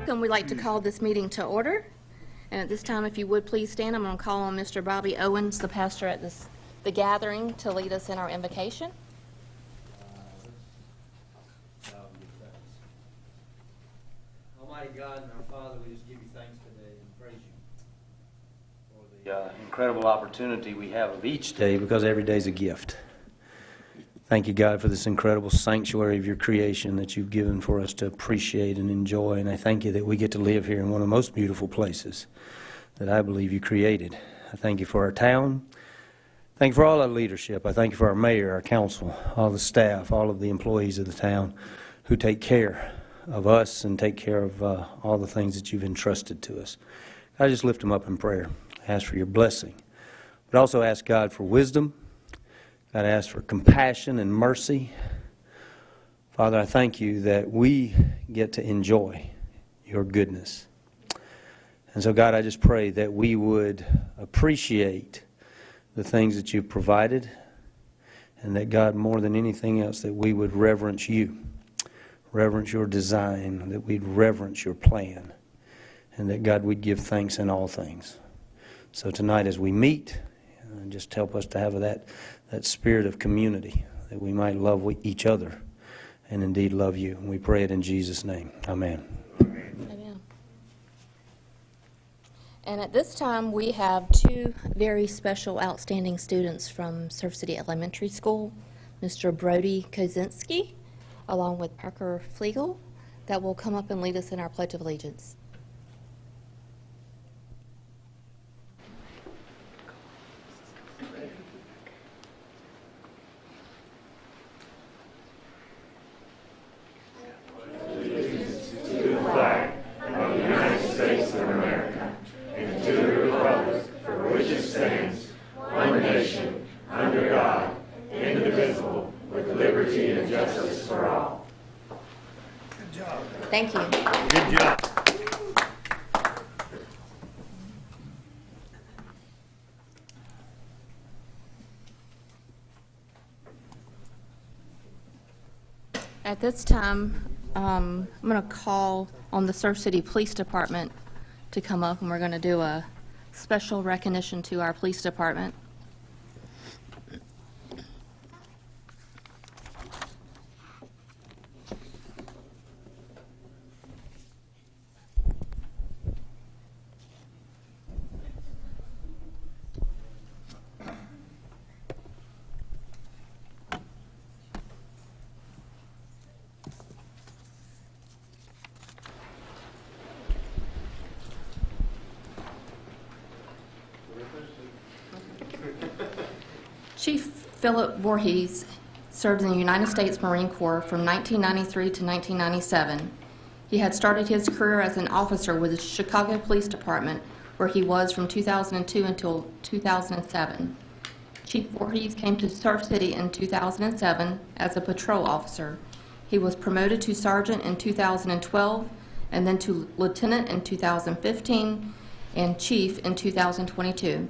And we'd like to call this meeting to order. And at this time, if you would please stand, I'm going to call on Mr. Bobby Owens, the pastor at the gathering, to lead us in our invocation. Almighty God and our Father, we just give you thanks today and praise you for the incredible opportunity we have of each day, because every day is a gift. Thank you, God, for this incredible sanctuary of your creation that you've given for us to appreciate and enjoy. And I thank you that we get to live here in one of the most beautiful places that I believe you created. I thank you for our town. Thank you for all our leadership. I thank you for our mayor, our council, all the staff, all of the employees of the town who take care of us and take care of all the things that you've entrusted to us. I just lift them up in prayer. I ask for your blessing. But also ask God for wisdom. God, I ask for compassion and mercy. Father, I thank you that we get to enjoy your goodness. And so, God, I just pray that we would appreciate the things that you've provided, and that, God, more than anything else, that we would reverence you, reverence your design, that we'd reverence your plan, and that, God, we'd give thanks in all things. So tonight as we meet, just help us to have that spirit of community, that we might love each other and indeed love you. And we pray it in Jesus' name. Amen. Amen. And at this time, we have two very special, outstanding students from Surf City Elementary School, Mr. Brody Kozinski, along with Parker Flegel, that will come up and lead us in our Pledge of Allegiance. Thank you. Good job. At this time, I'm going to call on the Surf City Police Department to come up, and we're going to do a special recognition to our police department. Chief Philip Voorhees served in the United States Marine Corps from 1993 to 1997. He had started his career as an officer with the Chicago Police Department, where he was from 2002 until 2007. Chief Voorhees came to Surf City in 2007 as a patrol officer. He was promoted to sergeant in 2012, and then to lieutenant in 2015, and chief in 2022.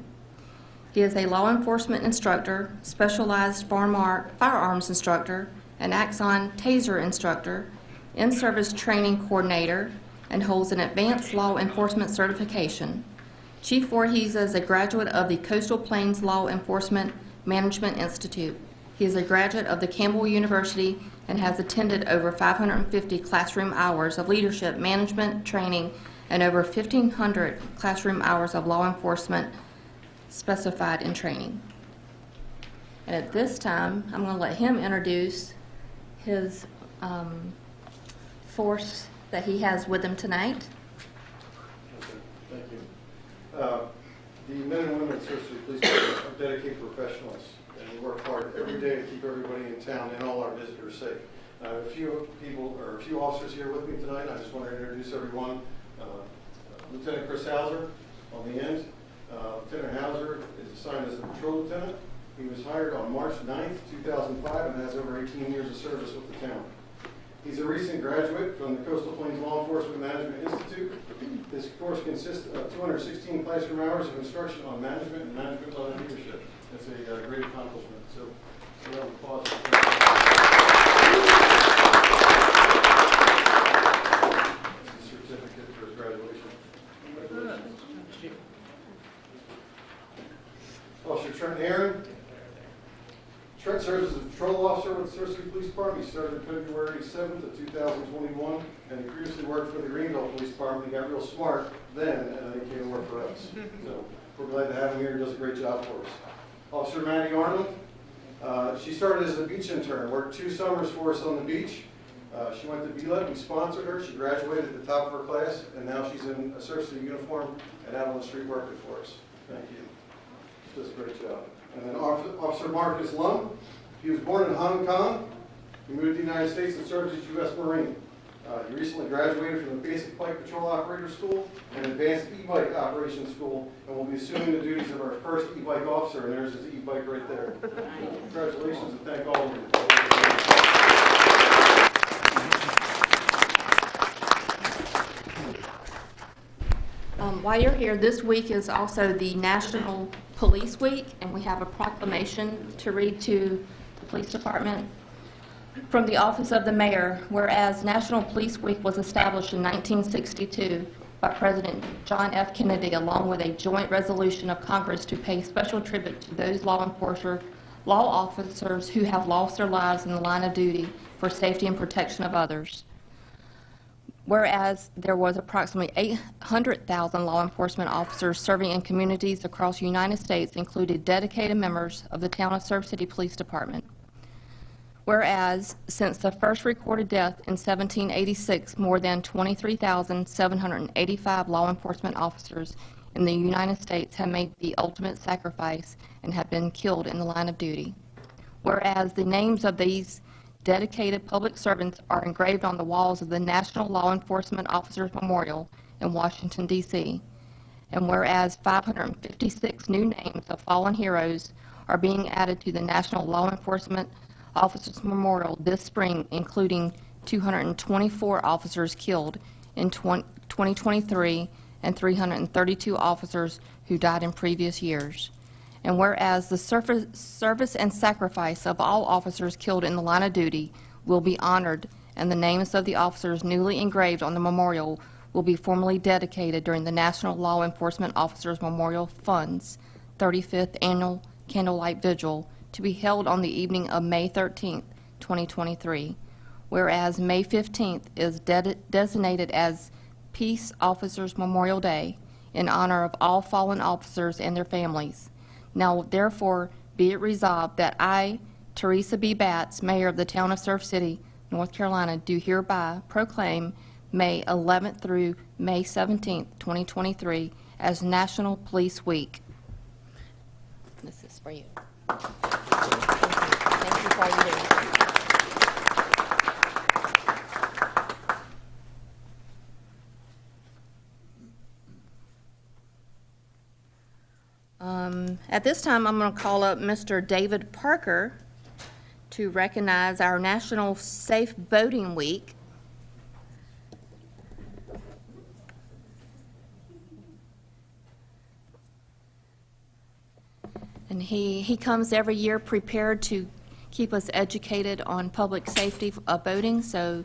He is a law enforcement instructor, specialized firearms instructor, an Axon Taser instructor, in-service training coordinator, and holds an advanced law enforcement certification. Chief Voorhees is a graduate of the Coastal Plains Law Enforcement Management Institute. He is a graduate of the Campbell University and has attended over 550 classroom hours of leadership, management, training, and over 1,500 classroom hours of law enforcement specified in training. And at this time, I'm going to let him introduce his force that he has with him tonight. Okay, thank you. The men and women of Surf City Police Department are dedicated professionals, and we work hard every day to keep everybody in town and all our visitors safe. A few people, or a few officers here with me tonight. I just want to introduce everyone. Lieutenant Chris Hauser on the end. Lieutenant Hauser is assigned as a patrol lieutenant. He was hired on March 9th, 2005, and has over 18 years of service with the town. He's a recent graduate from the Coastal Plains Law Enforcement Management Institute. This course consists of 216 classroom hours of instruction on management and management-level leadership. That's a great accomplishment. So, a round of applause. That's the certificate. Trent Aaron. Trent serves as a patrol officer with the Surf City Police Department. He started February 7th of 2021, and he previously worked for the Greenville Police Department. He got real smart then, and then he came to work for us. So we're glad to have him here. He does a great job for us. Officer Maddie Arnold. She started as a beach intern, worked 2 summers for us on the beach. She went to BLED, we sponsored her, she graduated at the top of her class, and now she's in a Surf City uniform and out on the street working for us. Thank you. She does a great job. And then Officer Marcus Lum. He was born in Hong Kong. He moved to the United States and served as U.S. Marine. He recently graduated from the Basic Bike Patrol Operator School and Advanced E-Bike Operations School, and will be assuming the duties of our first e-bike officer, and there's his e-bike right there. Congratulations, and thank all of you. While you're here, this week is also the National Police Week, and we have a proclamation to read to the police department from the Office of the Mayor. Whereas National Police Week was established in 1962 by President John F. Kennedy, along with a joint resolution of Congress to pay special tribute to those law officers who have lost their lives in the line of duty for safety and protection of others. Whereas there was approximately 800,000 law enforcement officers serving in communities across the United States, included dedicated members of the Town of Surf City Police Department. Whereas since the first recorded death in 1786, more than 23,785 law enforcement officers in the United States have made the ultimate sacrifice and have been killed in the line of duty. Whereas the names of these dedicated public servants are engraved on the walls of the National Law Enforcement Officers Memorial in Washington, D.C. And whereas 556 new names of fallen heroes are being added to the National Law Enforcement Officers Memorial this spring, including 224 officers killed in 2023 and 332 officers who died in previous years. And whereas the service and sacrifice of all officers killed in the line of duty will be honored, and the names of the officers newly engraved on the memorial will be formally dedicated during the National Law Enforcement Officers Memorial Fund's 35th Annual Candlelight Vigil, to be held on the evening of May 13th, 2023. Whereas May 15th is designated as Peace Officers Memorial Day in honor of all fallen officers and their families. Now, therefore, be it resolved that I, Teresa B. Batts, Mayor of the Town of Surf City, North Carolina, do hereby proclaim May 11th through May 17th, 2023, as National Police Week. This is for you. Thank you for all you do. At this time, I'm going to call up Mr. David Parker to recognize our National Safe Boating Week. And he comes every year prepared to keep us educated on public safety of boating, so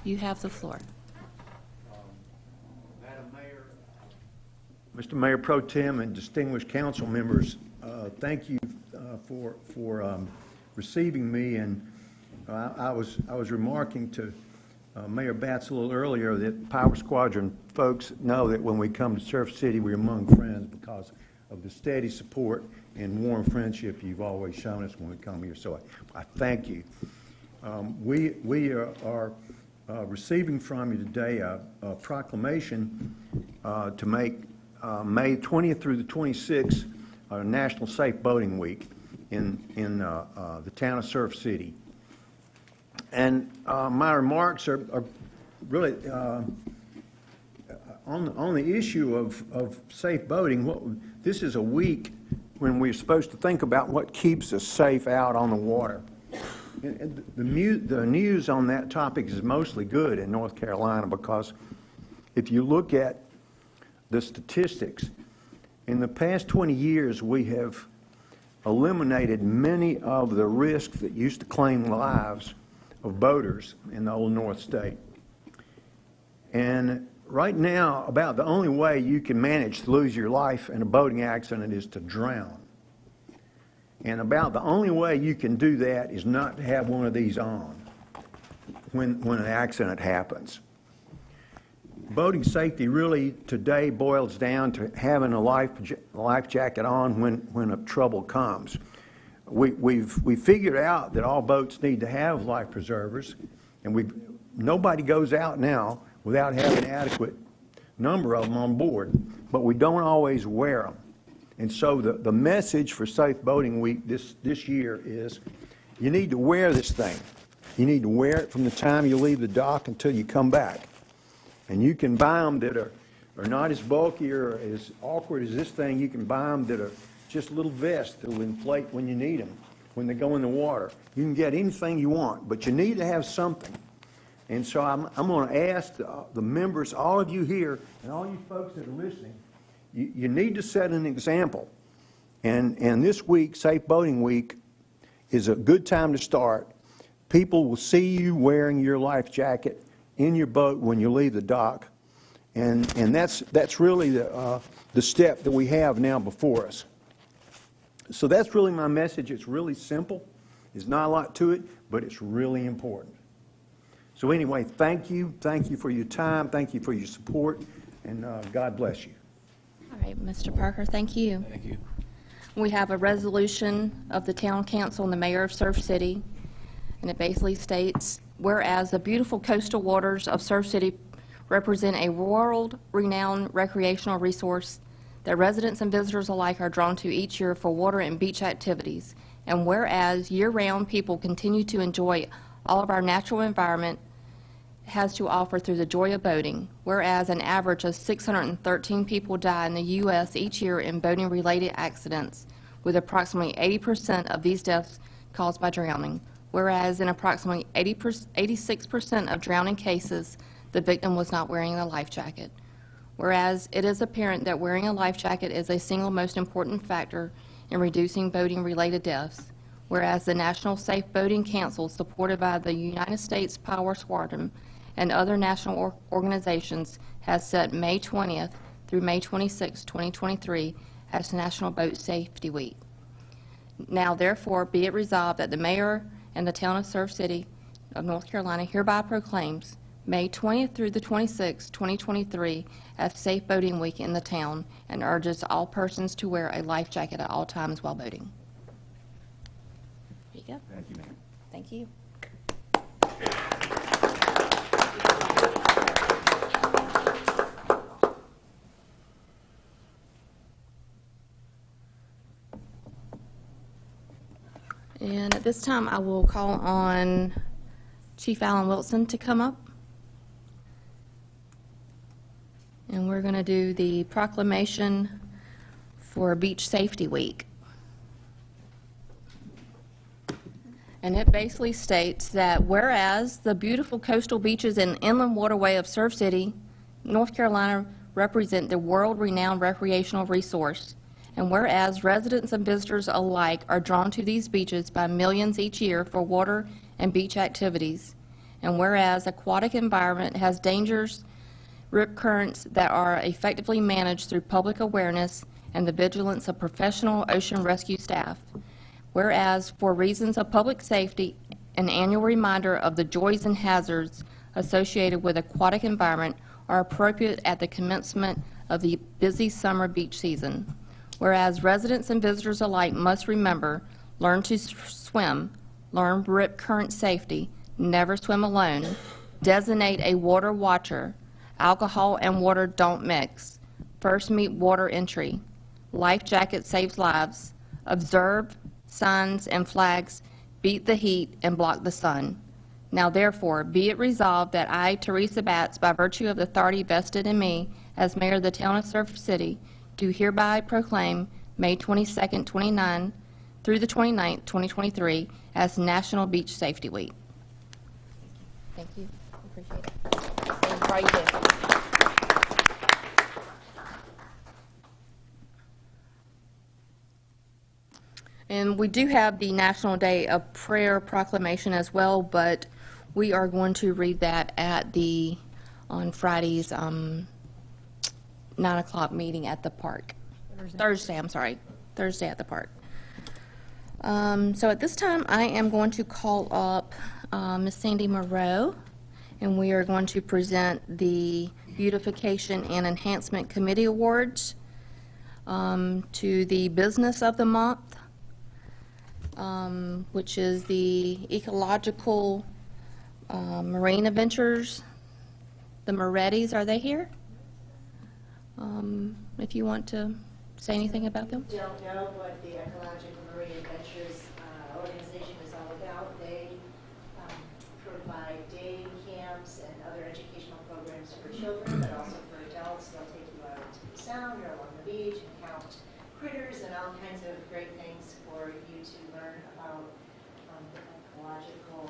you have the floor. Madam Mayor, Mr. Mayor Pro-Tem and distinguished council members, thank you for receiving me. And I was remarking to Mayor Batts a little earlier that Power Squadron folks know that when we come to Surf City, we're among friends because of the steady support and warm friendship you've always shown us when we come here. So I thank you. We are receiving from you today a proclamation to make May 20th through the 26th National Safe Boating Week in the town of Surf City. And my remarks are really on the issue of safe boating. This is a week when we're supposed to think about what keeps us safe out on the water. And the news on that topic is mostly good in North Carolina, because if you look at the statistics, in the past 20 years we have eliminated many of the risks that used to claim lives of boaters in the old North State. And right now, about the only way you can manage to lose your life in a boating accident is to drown. And about the only way you can do that is not to have one of these on when an accident happens. Boating safety really today boils down to having a life jacket on when a trouble comes. We've figured out that all boats need to have life preservers, and nobody goes out now without having an adequate number of them on board, but we don't always wear them. And so the message for Safe Boating Week this year is you need to wear this thing. You need to wear it from the time you leave the dock until you come back. And you can buy them that are not as bulky or as awkward as this thing. You can buy them that are just little vests that will inflate when you need them, when they go in the water. You can get anything you want, but you need to have something. And so I'm going to ask the members, all of you here, and all you folks that are listening, you need to set an example. And this week, Safe Boating Week, is a good time to start. People will see you wearing your life jacket in your boat when you leave the dock, and that's really the step that we have now before us. So that's really my message. It's really simple. There's not a lot to it, but it's really important. So anyway, thank you for your time, thank you for your support, and God bless you. All right, Mr. Parker, thank you. Thank you. We have a resolution of the Town Council and the Mayor of Surf City, and it basically states, whereas the beautiful coastal waters of Surf City represent a world-renowned recreational resource that residents and visitors alike are drawn to each year for water and beach activities, and whereas year-round people continue to enjoy all of our natural environment has to offer through the joy of boating, whereas an average of 613 people die in the U.S. each year in boating-related accidents, with approximately 80% of these deaths caused by drowning, whereas in approximately 86% of drowning cases, the victim was not wearing a life jacket, whereas it is apparent that wearing a life jacket is a single most important factor in reducing boating-related deaths, whereas the National Safe Boating Council, supported by the United States Power Squadron and other national organizations, has set May 20th through May 26, 2023 as National Boat Safety Week. Now, therefore, be it resolved that the Mayor and the Town of Surf City of North Carolina hereby proclaims May 20th through the 26th, 2023 as Safe Boating Week in the town, and urges all persons to wear a life jacket at all times while boating. There you go. Thank you, ma'am. Thank you. And at this time, I will call on Chief Alan Wilson to come up. And we're going to do the proclamation for Beach Safety Week. And it basically states that whereas the beautiful coastal beaches and inland waterway of Surf City, North Carolina, represent the world-renowned recreational resource, and whereas residents and visitors alike are drawn to these beaches by millions each year for water and beach activities, and whereas aquatic environment has dangerous rip currents that are effectively managed through public awareness and the vigilance of professional ocean rescue staff, whereas for reasons of public safety, an annual reminder of the joys and hazards associated with aquatic environment are appropriate at the commencement of the busy summer beach season. Whereas residents and visitors alike must remember, learn to swim, learn rip current safety, never swim alone, designate a water watcher, alcohol and water don't mix, first meet water entry, life jacket saves lives, observe signs and flags, beat the heat and block the sun. Now therefore, be it resolved that I, Teresa Batts, by virtue of the authority vested in me as Mayor of the Town of Surf City, do hereby proclaim May 22nd, 29 through the 29th, 2023 as National Beach Safety Week. Thank you. Appreciate it. Thank you. How you doing? And we do have the National Day of Prayer proclamation as well, but we are going to read that at on Friday's 9 o'clock meeting at the park. Thursday at the park. So at this time, I am going to call up Miss Sandy Moreau, and we are going to present the Beautification and Enhancement Committee Awards to the Business of the Month, which is the Ecological Marine Adventures. The Morettis, are they here? If you want to say anything about them. Don't know what the Ecological Marine Adventures organization is all about. They provide day camps and other educational programs for children, but also for adults. They'll take you out to the sound or along the beach and count critters and all kinds of great things for you to learn about the ecological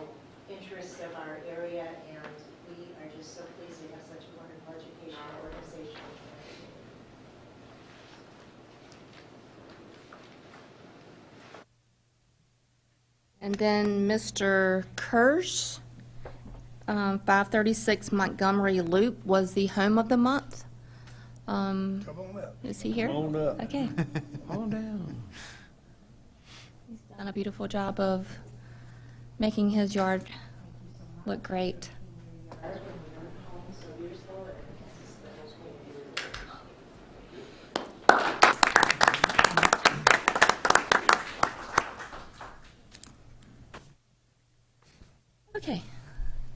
interests of our area, and we are just so pleased to have such a wonderful educational organization. And then Mr. Kirsch, 536 Montgomery Loop was the Home of the Month. Come on up. Is he here? Come on up. Okay. On down. He's done a beautiful job of making his yard look great. Okay,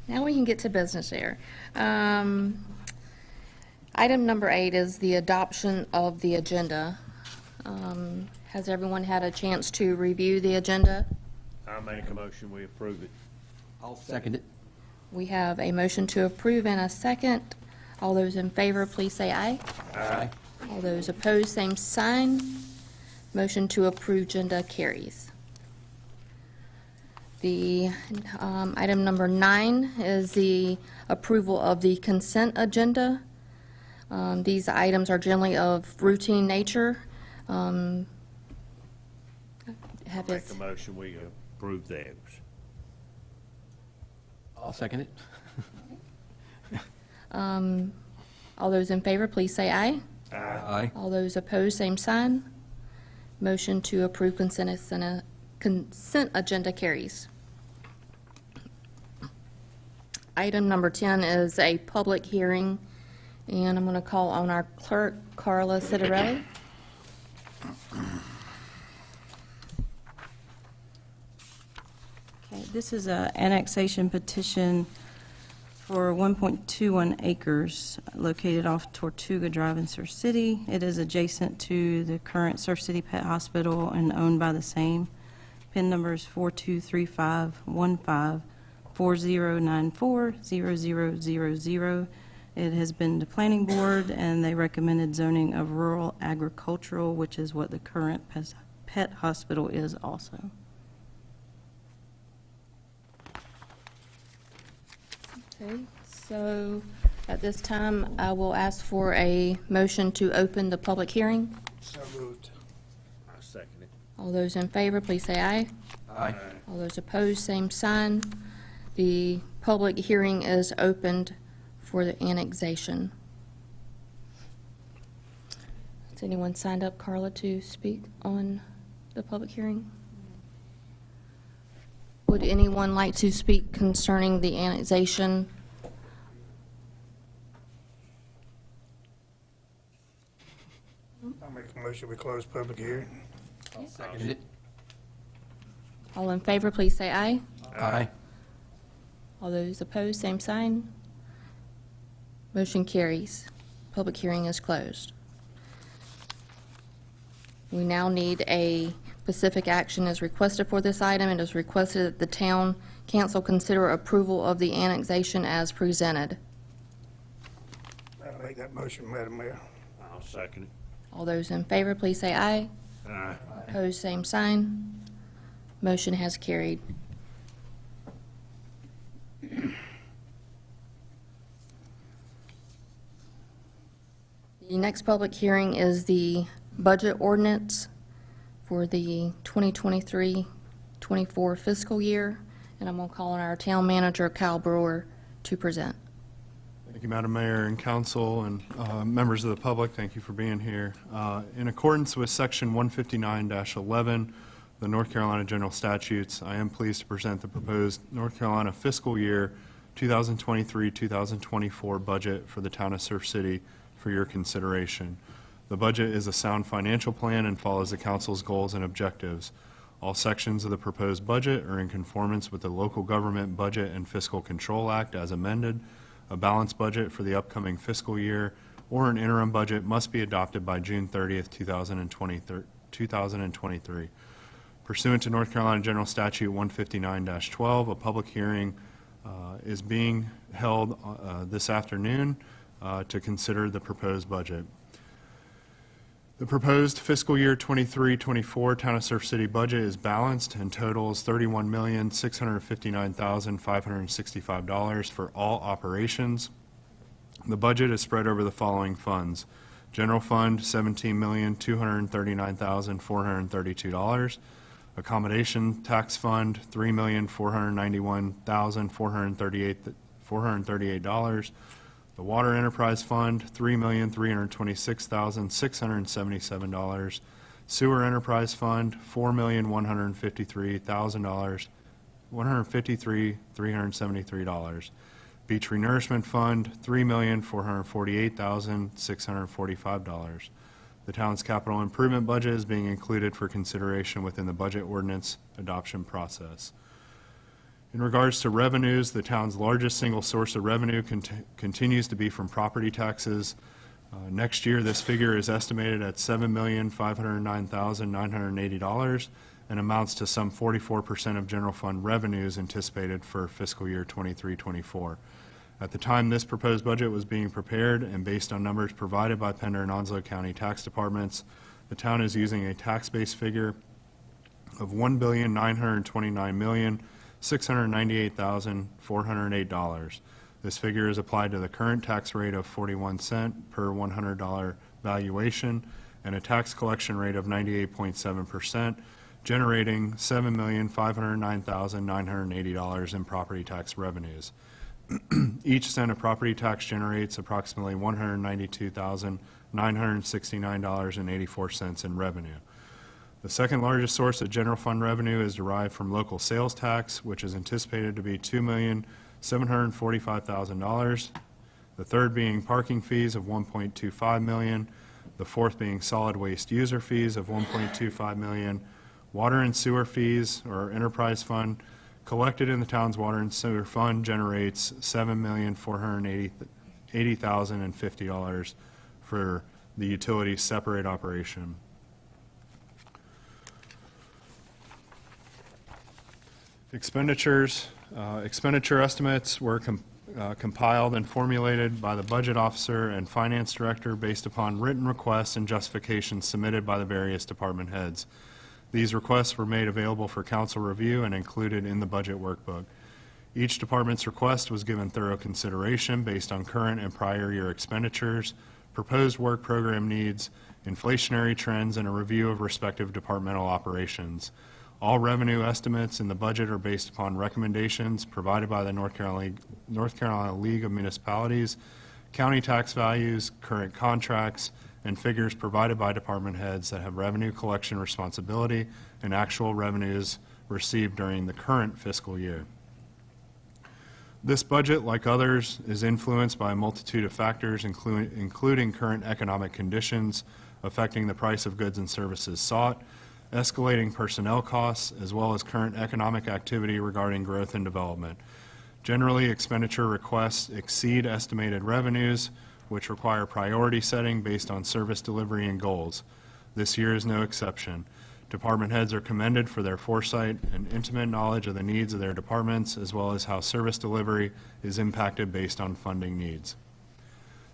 now we can get to business here. Item number 8 is the adoption of the agenda. Has everyone had a chance to review the agenda? I make a motion, we approve it. I'll second it. We have a motion to approve and a second. All those in favor, please say aye. Aye. All those opposed, same sign. Motion to approve agenda carries. The item number 9 is the approval of the consent agenda. These items are generally of routine nature. Have Make its- a motion, we approve those. I'll second it. All those in favor, please say aye. Aye. All those opposed, same sign. Motion to approve consent agenda carries. Item number 10 is a public hearing, and I'm going to call on our clerk, Carla Citarelli. Okay, this is an annexation petition for 1.21 acres located off Tortuga Drive in Surf City. It is adjacent to the current Surf City Pet Hospital and owned by the same. PIN number is 42351540940000. It has been to planning board, and they recommended zoning of rural agricultural, which is what the current pet hospital is also. Okay, so at this time, I will ask for a motion to open the public hearing. So moved. I second it. All those in favor, please say aye. Aye. All those opposed, same sign. The public hearing is opened for the annexation. Has anyone signed up, Carla, to speak on the public hearing? Would anyone like to speak concerning the annexation? I'll make a motion, we close public hearing. I'll second it. All in favor, please say aye. Aye. All those opposed, same sign. Motion carries. Public hearing is closed. We now need a specific action as requested for this item. It is requested that the town council consider approval of the annexation as presented. I'll make that motion, Madam Mayor. I'll second it. All those in favor, please say aye. Aye. Opposed, same sign. Motion has carried. The next public hearing is the budget ordinance for the 2023-24 fiscal year, and I'm going to call on our town manager, Kyle Brewer, to present. Thank you, Madam Mayor and council and members of the public. Thank you for being here. In accordance with Section 159-11 the North Carolina General Statutes, I am pleased to present the proposed North Carolina fiscal year 2023-2024 budget for the town of Surf City for your consideration. The budget is a sound financial plan and follows the council's goals and objectives. All sections of the proposed budget are in conformance with the Local Government Budget and Fiscal Control Act as amended. A balanced budget for the upcoming fiscal year or an interim budget must be adopted by June 30th, 2023. Pursuant to North Carolina General Statute 159-12, a public hearing is being held this afternoon to consider the proposed budget. The proposed fiscal year 23-24 Town of Surf City budget is balanced and totals $31,659,565 for all operations. The budget is spread over the following funds. General Fund, $17,239,432. Accommodation Tax Fund, $3,491,438. The Water Enterprise Fund, $3,326,677. Sewer Enterprise Fund, $4,153,373. Beach Renourishment Fund, $3,448,645. The town's capital improvement budget is being included for consideration within the budget ordinance adoption process. In regards to revenues, the town's largest single source of revenue continues to be from property taxes. Next year, this figure is estimated at $7,509,980 and amounts to some 44% of general fund revenues anticipated for fiscal year 23-24. At the time this proposed budget was being prepared and based on numbers provided by Pender and Onslow County tax departments, the town is using a tax base figure of $1,929,698,408. This figure is applied to the current tax rate of 41 cents per $100 valuation and a tax collection rate of 98.7%, generating $7,509,980 in property tax revenues. Each cent of property tax generates approximately $192,969.84 in revenue. The second largest source of general fund revenue is derived from local sales tax, which is anticipated to be $2,745,000. The third being parking fees of $1.25 million. The fourth being solid waste user fees of $1.25 million. Water and sewer fees, or enterprise fund, collected in the town's water and sewer fund generates $7,480,050 for the utility's separate operation. Expenditures, expenditure estimates were compiled and formulated by the budget officer and finance director based upon written requests and justifications submitted by the various department heads. These requests were made available for council review and included in the budget workbook. Each department's request was given thorough consideration based on current and prior year expenditures, proposed work program needs, inflationary trends, and a review of respective departmental operations. All revenue estimates in the budget are based upon recommendations provided by the North Carolina League of Municipalities, county tax values, current contracts, and figures provided by department heads that have revenue collection responsibility and actual revenues received during the current fiscal year. This budget, like others, is influenced by a multitude of factors, including current economic conditions affecting the price of goods and services sought, escalating personnel costs, as well as current economic activity regarding growth and development. Generally, expenditure requests exceed estimated revenues, which require priority setting based on service delivery and goals. This year is no exception. Department heads are commended for their foresight and intimate knowledge of the needs of their departments, as well as how service delivery is impacted based on funding needs.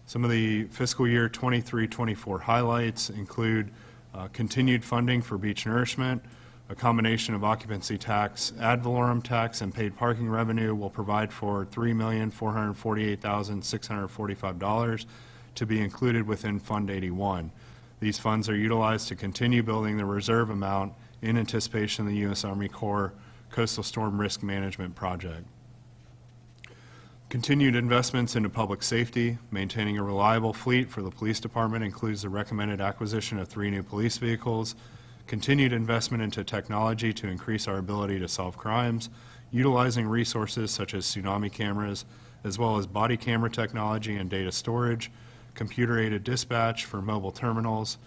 Some of the fiscal year 23-24 highlights include continued funding for beach nourishment. A combination of occupancy tax, ad valorem tax, and paid parking revenue will provide for $3,448,645 to be included within Fund 81. These funds are utilized to continue building the reserve amount in anticipation of the U.S. Army Corps Coastal Storm Risk Management Project. Continued investments into public safety. Maintaining a reliable fleet for the police department includes the recommended acquisition of 3 new police vehicles, continued investment into technology to increase our ability to solve crimes, utilizing resources such as tsunami cameras, as well as body camera technology and data storage, computer-aided dispatch for mobile terminals,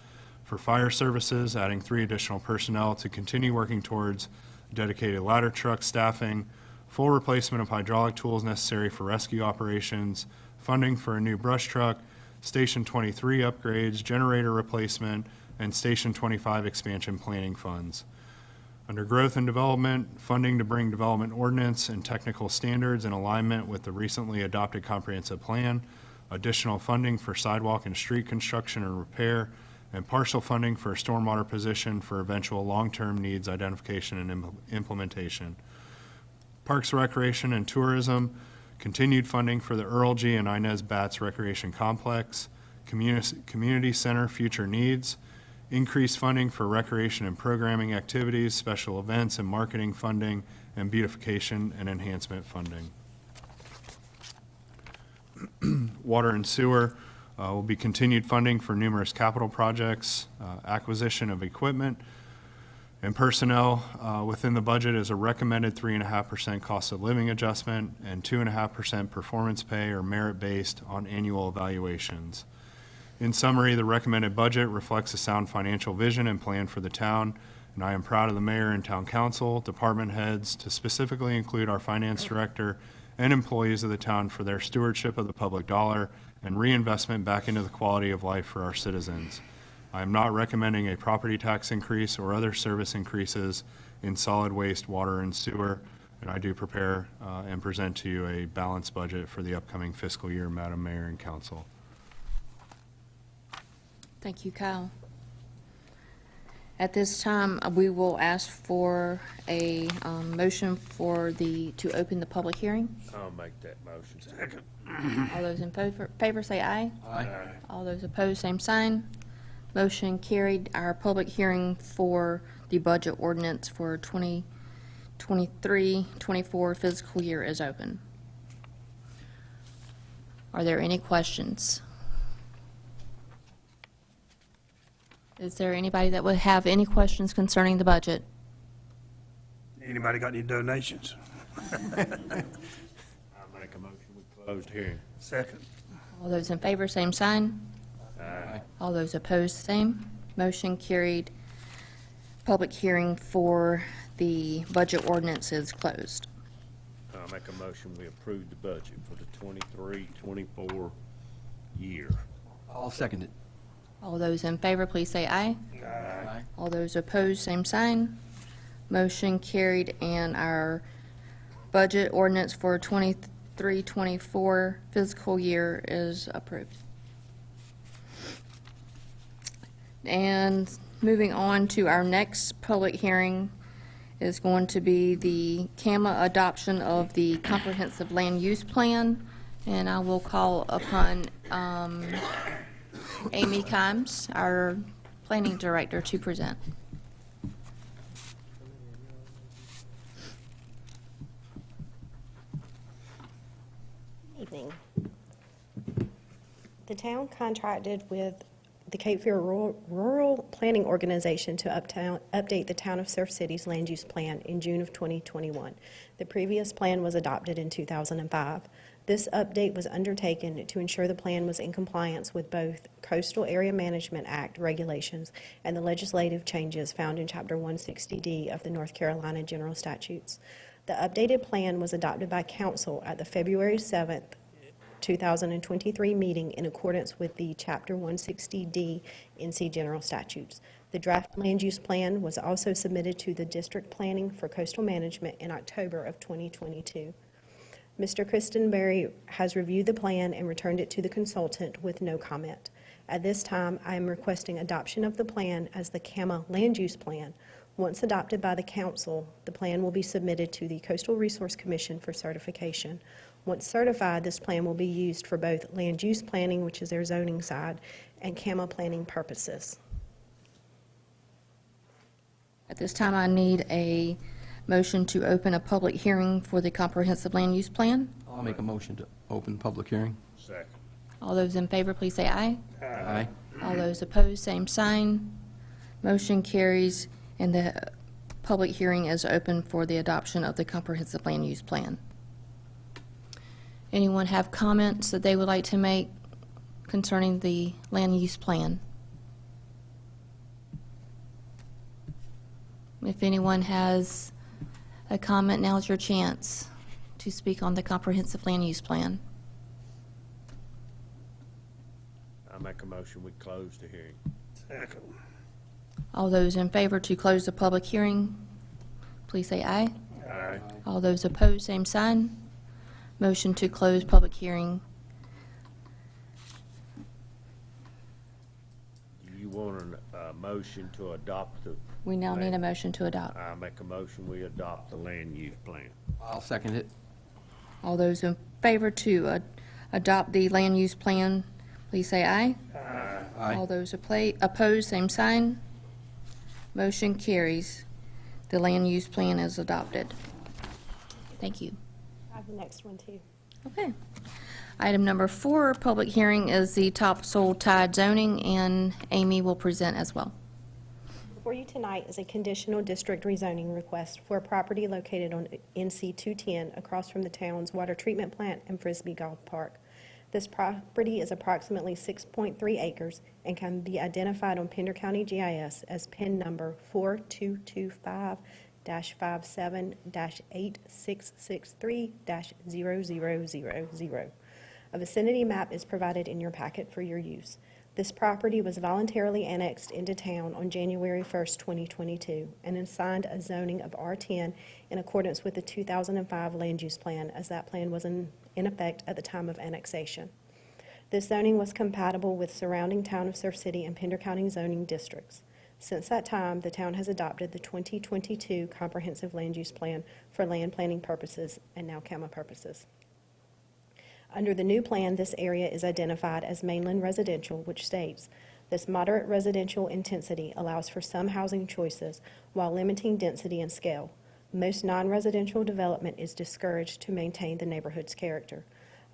for fire services, adding 3 additional personnel to continue working towards dedicated ladder truck staffing, full replacement of hydraulic tools necessary for rescue operations, funding for a new brush truck, Station 23 upgrades, generator replacement, and Station 25 expansion planning funds. Under growth and development, funding to bring development ordinance and technical standards in alignment with the recently adopted comprehensive plan, additional funding for sidewalk and street construction and repair, and partial funding for a stormwater position for eventual long-term needs identification and implementation. Parks, Recreation, and Tourism, continued funding for the Earl G. and Inez Batts Recreation Complex, Community Center Future Needs, increased funding for recreation and programming activities, special events and marketing funding, and beautification and enhancement funding. Water and Sewer will be continued funding for numerous capital projects, acquisition of equipment, and personnel within the budget is a recommended 3.5% cost of living adjustment and 2.5% performance pay or merit-based on annual evaluations. In summary, the recommended budget reflects a sound financial vision and plan for the town, and I am proud of the mayor and town council, department heads, to specifically include our finance director and employees of the town for their stewardship of the public dollar and reinvestment back into the quality of life for our citizens. I am not recommending a property tax increase or other service increases in solid waste, water, and sewer, and I do prepare and present to you a balanced budget for the upcoming fiscal year, Madam Mayor and Council. Thank you, Kyle. At this time, we will ask for a motion to open the public hearing. I'll make that motion. Second. All those in favor say aye. Aye. All those opposed, same sign. Motion carried. Our public hearing for the budget ordinance for 2023-24 fiscal year is open. Are there any questions? Is there anybody that would have any questions concerning the budget? Anybody got any donations? I'll make a motion, we closed hearing. Second. All those in favor, same sign. Aye. All those opposed, same. Motion carried. Public hearing for the budget ordinance is closed. I'll make a motion, we approve the budget for the 23-24 year. I'll second it. All those in favor, please say aye. Aye. All those opposed, same sign. Motion carried, and our budget ordinance for 23-24 fiscal year is approved. And moving on to our next public hearing is going to be the CAMA adoption of the Comprehensive Land Use Plan, and I will call upon Amy Kimes, our planning director, to present. Evening. The town contracted with the Cape Fear Rural Planning Organization to update the Town of Surf City's land use plan in June of 2021. The previous plan was adopted in 2005. This update was undertaken to ensure the plan was in compliance with both Coastal Area Management Act regulations and the legislative changes found in Chapter 160D of the North Carolina General Statutes. The updated plan was adopted by Council at the February 7th, 2023 meeting in accordance with the Chapter 160D NC General Statutes. The draft land use plan was also submitted to the District Planning for Coastal Management in October of 2022. Mr. Christenberry has reviewed the plan and returned it to the consultant with no comment. At this time, I am requesting adoption of the plan as the CAMA Land Use Plan. Once adopted by the Council, the plan will be submitted to the Coastal Resource Commission for certification. Once certified, this plan will be used for both land use planning, which is their zoning side, and CAMA planning purposes. At this time, I need a motion to open a public hearing for the Comprehensive Land Use Plan. I'll make a motion to open public hearing. Second. All those in favor, please say aye. Aye. All those opposed, same sign. Motion carries, and the public hearing is open for the adoption of the comprehensive land use plan. Anyone have comments that they would like to make concerning the land use plan? If anyone has a comment, now's your chance to speak on the comprehensive land use plan. I make a motion, we close the hearing. Second. All those in favor to close the public hearing, please say aye. Aye. All those opposed, same sign. Motion to close public hearing. Do you want a motion to adopt the? We now need a motion to adopt. I make a motion, we adopt the land use plan. I'll second it. All those in favor to adopt the land use plan, please say aye. Aye. All those opposed, same sign. Motion carries. The land use plan is adopted. Thank you. I have the next one, too. Okay. Item number 4, public hearing, is the topsoil tide zoning, and Amy will present as well. Before you tonight is a conditional district rezoning request for a property located on NC 210 across from the town's water treatment plant and Frisbee Golf Park. This property is approximately 6.3 acres and can be identified on Pender County GIS as PIN number 4225-57-8663-0000. A vicinity map is provided in your packet for your use. This property was voluntarily annexed into town on January 1st, 2022, and assigned a zoning of R10 in accordance with the 2005 land use plan, as that plan was in effect at the time of annexation. This zoning was compatible with surrounding town of Surf City and Pender County zoning districts. Since that time, the town has adopted the 2022 Comprehensive Land Use Plan for land planning purposes and now CAMA purposes. Under the new plan, this area is identified as mainland residential, which states, this moderate residential intensity allows for some housing choices while limiting density and scale. Most non-residential development is discouraged to maintain the neighborhood's character.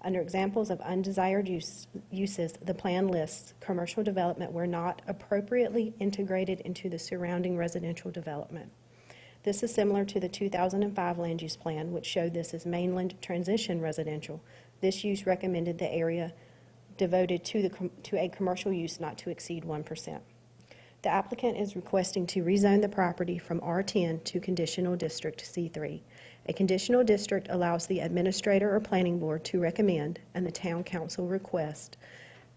Under examples of undesired uses, the plan lists commercial development where not appropriately integrated into the surrounding residential development. This is similar to the 2005 land use plan, which showed this as mainland transition residential. This use recommended the area devoted to a commercial use not to exceed 1%. The applicant is requesting to rezone the property from R10 to Conditional District C3. A conditional district allows the administrator or planning board to recommend, and the town council request,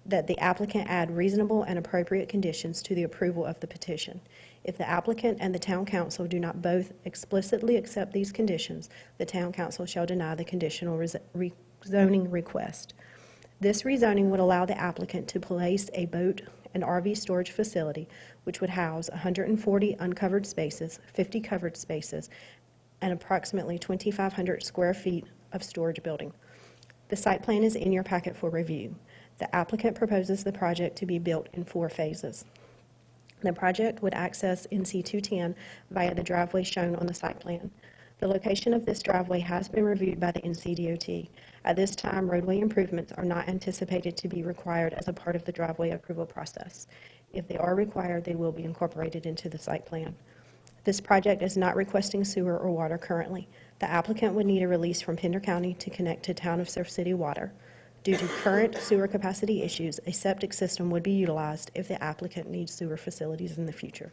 that the applicant add reasonable and appropriate conditions to the approval of the petition. If the applicant and the town council do not both explicitly accept these conditions, the town council shall deny the conditional rezoning request. This rezoning would allow the applicant to place a boat and RV storage facility, which would house 140 uncovered spaces, 50 covered spaces, and approximately 2,500 square feet of storage building. The site plan is in your packet for review. The applicant proposes the project to be built in 4 phases. The project would access NC 210 via the driveway shown on the site plan. The location of this driveway has been reviewed by the NCDOT. At this time, roadway improvements are not anticipated to be required as a part of the driveway approval process. If they are required, they will be incorporated into the site plan. This project is not requesting sewer or water currently. The applicant would need a release from Pender County to connect to Town of Surf City water. Due to current sewer capacity issues, a septic system would be utilized if the applicant needs sewer facilities in the future.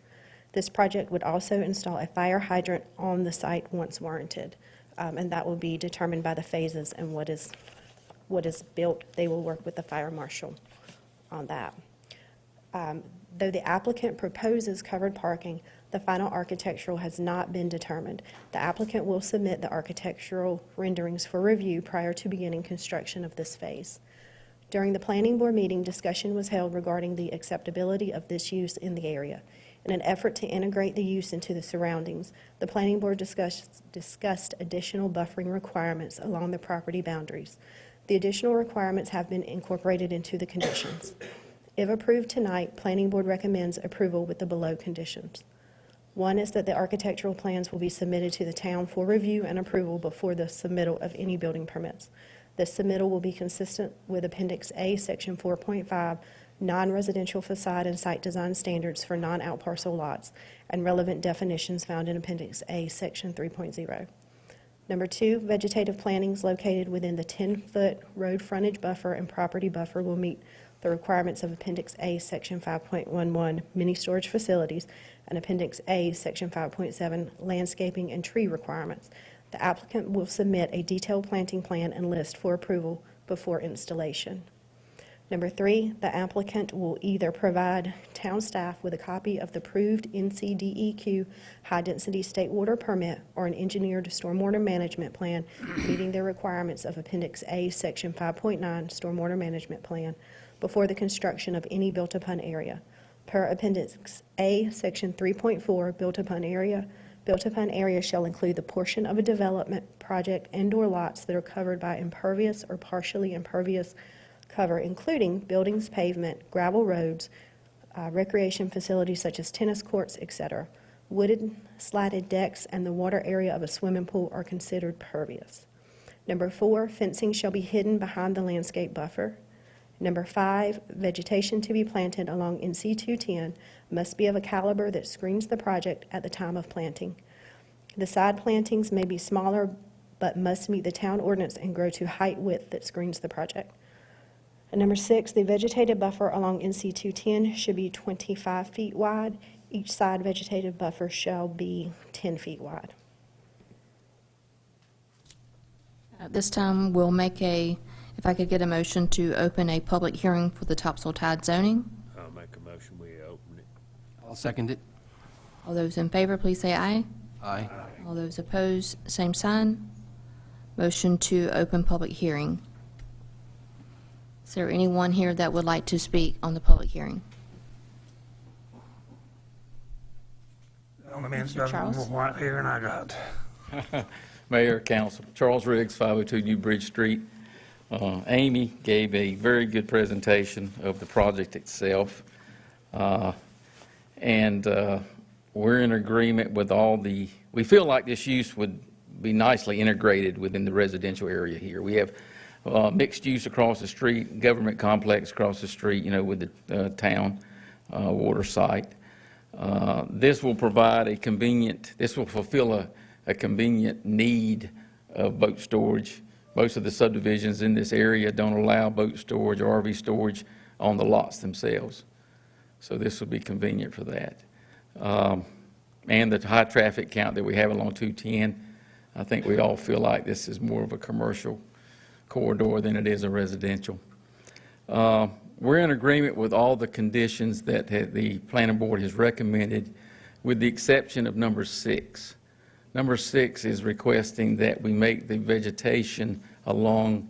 This project would also install a fire hydrant on the site once warranted, and that will be determined by the phases and what is built. They will work with the fire marshal on that. Though the applicant proposes covered parking, the final architectural has not been determined. The applicant will submit the architectural renderings for review prior to beginning construction of this phase. During the planning board meeting, discussion was held regarding the acceptability of this use in the area. In an effort to integrate the use into the surroundings, the planning board discussed additional buffering requirements along the property boundaries. The additional requirements have been incorporated into the conditions. If approved tonight, planning board recommends approval with the below conditions. One is that the architectural plans will be submitted to the town for review and approval before the submittal of any building permits. This submittal will be consistent with Appendix A, Section 4.5 non-residential facade and site design standards for non-outparcel lots, and relevant definitions found in Appendix A, Section 3.0. Number 2, vegetative plantings located within the 10-foot road frontage buffer and property buffer will meet the requirements of Appendix A, Section 5.11, mini storage facilities, and Appendix A, Section 5.7, landscaping and tree requirements. The applicant will submit a detailed planting plan and list for approval before installation. Number 3, the applicant will either provide town staff with a copy of the approved NCDEQ high-density state water permit or an engineered stormwater management plan meeting the requirements of Appendix A, Section 5.9, stormwater management plan before the construction of any built-upon area. Per Appendix A, Section 3.4, built-upon area shall include the portion of a development project and/or lots that are covered by impervious or partially impervious cover, including buildings, pavement, gravel roads, recreation facilities such as tennis courts, etc. Wooded, slatted decks, and the water area of a swimming pool are considered pervious. Number 4, fencing shall be hidden behind the landscape buffer. Number 5, vegetation to be planted along NC 210 must be of a caliber that screens the project at the time of planting. The side plantings may be smaller, but must meet the town ordinance and grow to height width that screens the project. And number 6, the vegetative buffer along NC 210 should be 25 feet wide. Each side vegetative buffer shall be 10 feet wide. At this time, we'll make if I could get a motion to open a public hearing for the topsoil tide zoning. I'll make a motion, we open it. I'll second it. All those in favor, please say aye. Aye. All those opposed, same sign. Motion to open public hearing. Is there anyone here that would like to speak on the public hearing? The only man's Mr. got Charles? more white hair than I got. Mayor, Council, Charles Riggs, 502 New Bridge Street. Amy gave a very good presentation of the project itself. And we're in agreement with we feel like this use would be nicely integrated within the residential area here. We have mixed use across the street, government complex across the street, with the town water site. This will provide this will fulfill a convenient need of boat storage. Most of the subdivisions in this area don't allow boat storage or RV storage on the lots themselves. So this will be convenient for that. And the high traffic count that we have along 210, I think we all feel like this is more of a commercial corridor than it is a residential. We're in agreement with all the conditions that the planning board has recommended, with the exception of number 6. Number 6 is requesting that we make the vegetation along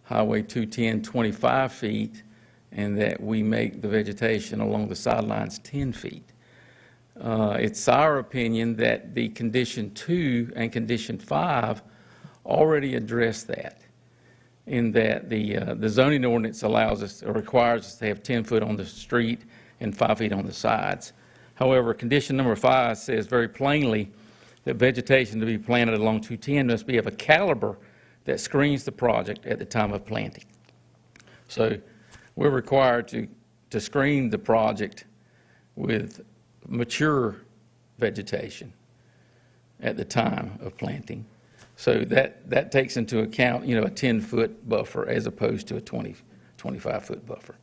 Highway 210 25 feet and that we make the vegetation along the sidelines 10 feet. It's our opinion that the condition 2 and condition 5 already address that, in that the zoning ordinance allows us or requires us to have 10 foot on the street and 5 feet on the sides. However, condition number 5 says very plainly that vegetation to be planted along 210 must be of a caliber that screens the project at the time of planting. So we're required to screen the project with mature vegetation at the time of planting. So that takes into account, a 10-foot buffer as opposed to a 25-foot buffer.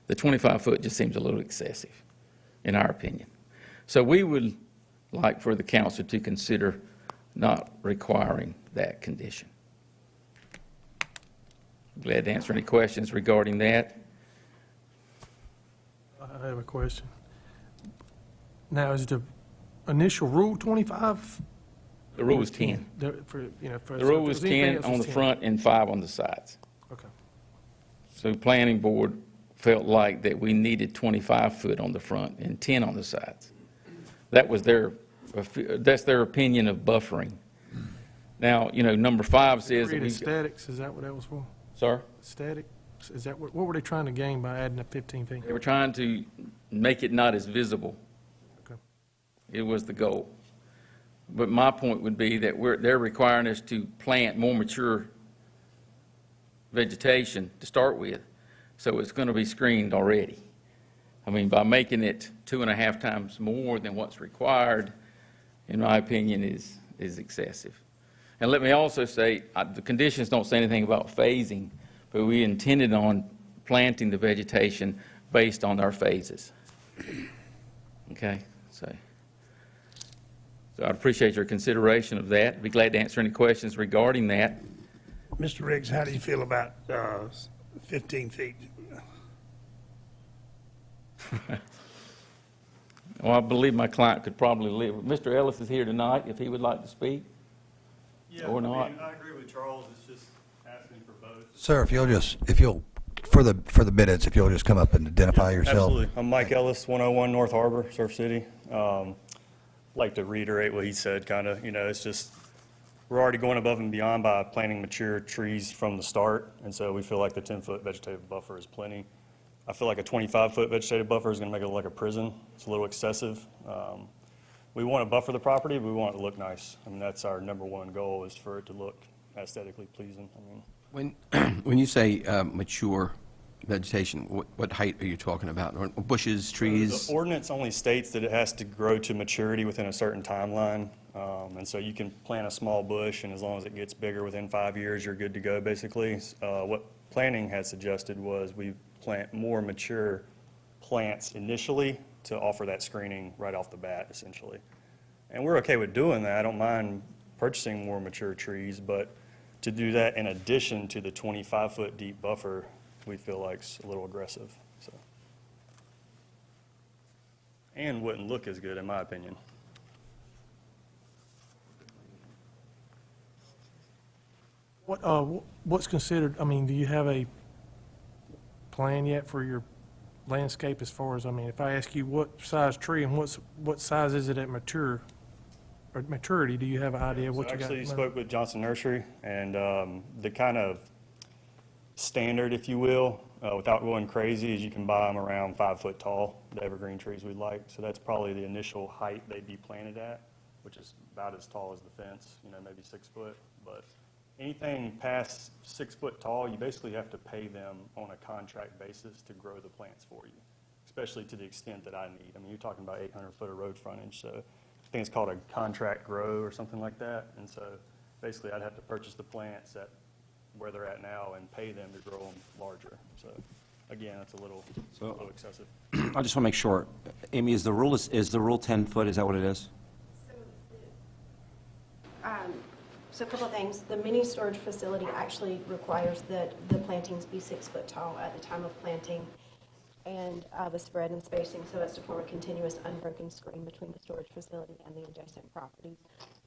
The 25-foot just seems a little excessive, in our opinion. So we would like for the council to consider not requiring that condition. I'm glad to answer any questions regarding that. I have a question. Now, is the initial rule 25? The rule is 10. The rule is 10 on the front and 5 on the sides. Okay. So planning board felt like that we needed 25 foot on the front and 10 on the sides. That's their opinion of buffering. Now, number 5 says that Statics, is that what that was for? Sir? Static? Is that what were they trying to gain by adding the 15 feet? They were trying to make it not as visible. Okay. It was the goal. But my point would be that they're requiring us to plant more mature vegetation to start with, so it's going to be screened already. I mean, by making it 2.5 times more than what's required, in my opinion, is excessive. And let me also say, the conditions don't say anything about phasing, but we intended on planting the vegetation based on our phases. Okay, so I'd appreciate your consideration of that. Be glad to answer any questions regarding that. Mr. Riggs, how do you feel about 15 feet? Well, I believe my client could probably live. Mr. Ellis is here tonight, if he would like to speak. Yeah, or not. I agree with Charles, it's just asking for both. Sir, if you'll, for the minutes, if you'll just come up and identify yourself. Absolutely. I'm Mike Ellis, 101 North Harbor, Surf City. Like to reiterate what he said, kind of, it's just, we're already going above and beyond by planting mature trees from the start, and so we feel like the 10-foot vegetative buffer is plenty. I feel like a 25-foot vegetative buffer is going to make it look like a prison. It's a little excessive. We want to buffer the property, but we want it to look nice. I mean, that's our number one goal, is for it to look aesthetically pleasing. I mean, When you say mature vegetation, what height are you talking about? Or bushes, trees? the ordinance only states that it has to grow to maturity within a certain timeline. And so you can plant a small bush, and as long as it gets bigger within 5 years, you're good to go, basically. What planning had suggested was we plant more mature plants initially to offer that screening right off the bat, essentially. And we're okay with doing that. I don't mind purchasing more mature trees, but to do that in addition to the 25-foot deep buffer, we feel like's a little aggressive. So, and wouldn't look as good, in my opinion. What's considered, I mean, do you have a plan yet for your landscape as far as, I mean, if I ask you what size tree and what size is it at maturity, do you have an idea of what So you got? I actually spoke with Johnson Nursery, and the kind of standard, if you will, without going crazy, is you can buy them around 5 foot tall, the evergreen trees we'd like. So that's probably the initial height they'd be planted at, which is about as tall as the fence, maybe 6 foot. But anything past 6 foot tall, you basically have to pay them on a contract basis to grow the plants for you, especially to the extent that I need. I mean, you're talking about 800 foot of road frontage, so I think it's called a contract grow or something like that. And so basically I'd have to purchase the plants at where they're at now and pay them to grow them larger. So again, that's a little excessive. I just want to make sure. Amy, is the rule 10 foot? Is that what it is? So a couple of things. The mini storage facility actually requires that the plantings be 6 foot tall at the time of planting, and the spread and spacing so as to form a continuous unbroken screen between the storage facility and the adjacent properties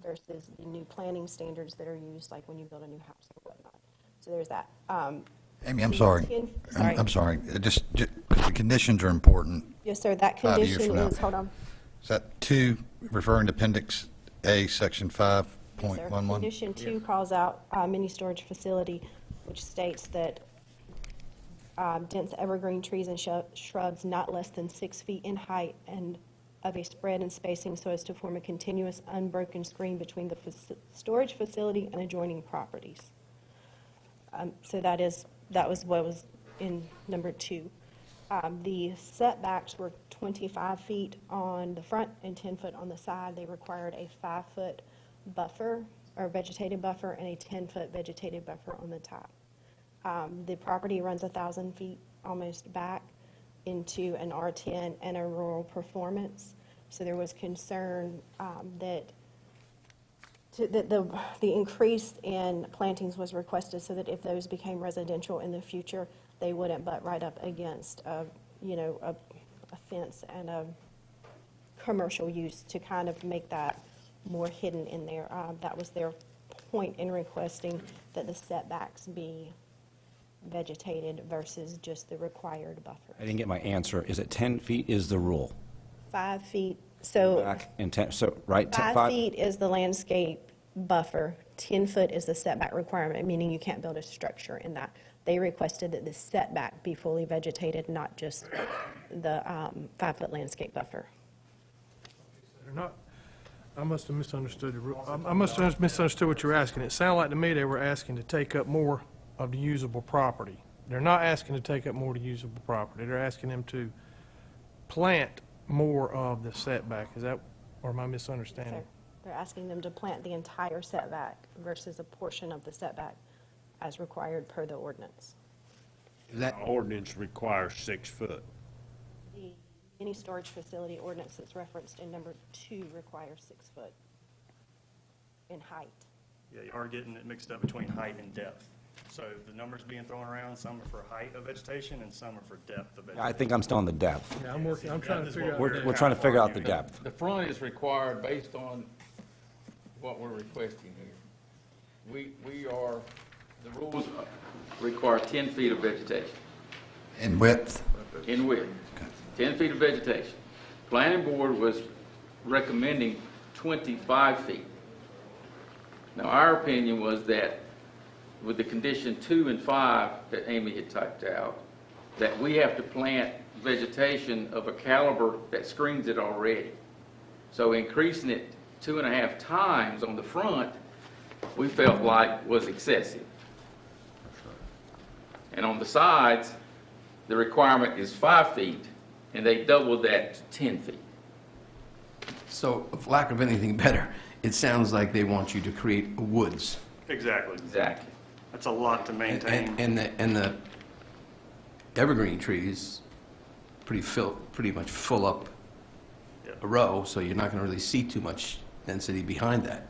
versus the new planning standards that are used like when you build a new house or whatnot. So there's that. Amy, I'm sorry. I'm sorry. Just the conditions are important. Yes, sir. That 5 years condition from now. is, hold on. Is that 2 referring to Appendix A, Section 5.11? Yes, sir. Condition 2 calls out mini storage facility, which states that dense evergreen trees and shrubs not less than 6 feet in height and of a spread and spacing so as to form a continuous unbroken screen between the storage facility and adjoining properties. So that was what was in number 2. The setbacks were 25 feet on the front and 10 foot on the side. They required a 5 foot buffer or vegetative buffer and a 10-foot vegetative buffer on the top. The property runs 1,000 feet almost back into an R10 and a rural performance. So there was concern that the increase in plantings was requested so that if those became residential in the future, they wouldn't butt right up against a fence and a commercial use to kind of make that more hidden in there. That was their point in requesting that the setbacks be vegetated versus just the required buffer. I didn't get my answer. Is it 10 feet is the rule? 5 feet, so Back and 10, so, right? 5 feet is the landscape buffer. 10 foot is the setback requirement, meaning you can't build a structure in that. They requested that the setback be fully vegetated, not just the 5 foot landscape buffer. They're not, I must have misunderstood the rule. I must have misunderstood what you were asking. It sounded like to me they were asking to take up more of the usable property. They're not asking to take up more of the usable property. They're asking them to plant more of the setback. Is that, or am I misunderstanding? So they're asking them to plant the entire setback versus a portion of the setback as required per the ordinance. That ordinance requires 6 foot. The mini storage facility ordinance that's referenced in number 2 requires 6 foot in height. Yeah, you are getting it mixed up between height and depth. So the numbers being thrown around, some are for height of vegetation and some are for depth of vegetation. I think I'm still on the depth. Yeah, I'm trying to figure out. We're trying to figure out the depth. The front is required based on what we're requesting here. The rules require 10 feet of vegetation. In width? In width, 10 feet of vegetation. Planning board was recommending 25 feet. Now, our opinion was that with the condition 2 and 5 that Amy had typed out, that we have to plant vegetation of a caliber that screens it already. So increasing it 2.5 times on the front, we felt like was excessive. And on the sides, the requirement is 5 feet, and they doubled that to 10 feet. So, for lack of anything better, it sounds like they want you to create woods. Exactly. Exactly. That's a lot to maintain. And the evergreen trees pretty much fill up a row, so you're not going to really see too much density behind that.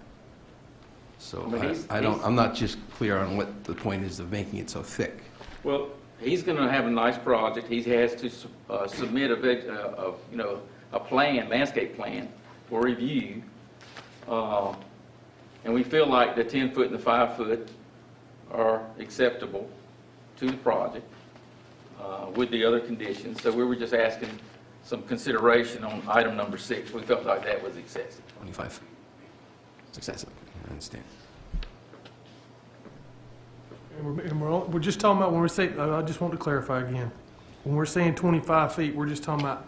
So I'm not just clear on what the point is of making it so thick. Well, he's going to have a nice project. He has to submit a plan, landscape plan for review. And we feel like the 10 foot and the 5 foot are acceptable to the project with the other conditions. So we were just asking some consideration on item number 6. We felt like that was excessive. 25 feet. It's excessive, I understand. And we're just talking about, when we're saying, I just want to clarify again. When we're saying 25 feet, we're just talking about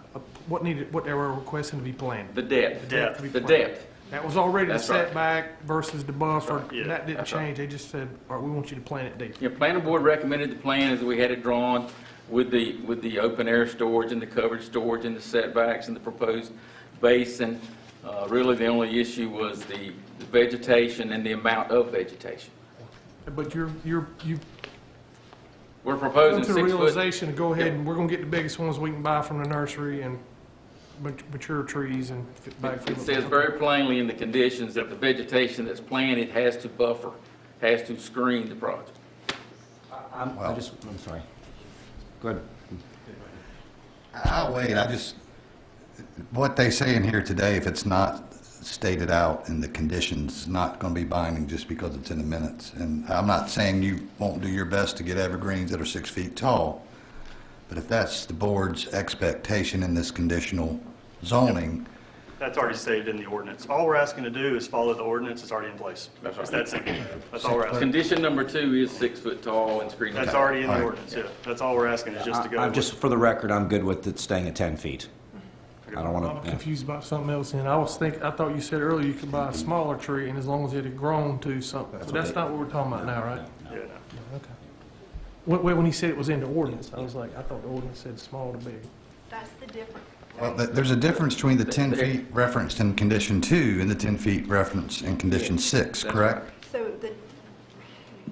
what they were requesting to be planted. The depth. The depth. That was already the That's right. setback versus the buffer. Right, yeah. That didn't That's change. They just said, all right, we want you to plant it deep. Yeah, planning board recommended the plan as we had it drawn with the open air storage and the covered storage and the setbacks and the proposed basin. Really, the only issue was the vegetation and the amount of vegetation. But We're come proposing to 6 the foot. realization to go ahead and we're going to get the biggest ones we can buy from the nursery and mature trees and backfill. It says very plainly in the conditions that the vegetation that's planted has to buffer, has to screen the project. I'm sorry. Go ahead. I'll wait, what they say in here today, if it's not stated out in the conditions, is not going to be binding just because it's in the minutes. And I'm not saying you won't do your best to get evergreens that are 6 feet tall, but if that's the board's expectation in this conditional zoning, That's already stated in the ordinance. All we're asking to do is follow the ordinance that's already in place. That's right. It's that simple. That's all we're asking. Condition number 2 is 6 foot tall and screened. That's already in the ordinance, yeah. That's all we're asking is just to go. I'm just, for the record, I'm good with it staying at 10 feet. I don't I'm want to, confused about something else, and I thought you said earlier you could buy a smaller tree, and as long as it had grown to something, but that's not what we're talking about now, right? Yeah, no. Okay. When he said it was in the ordinance, I was like, I thought the ordinance said small to big. That's the difference. well, there's a difference between the 10 feet referenced in condition 2 and the 10 feet referenced in condition 6, correct? So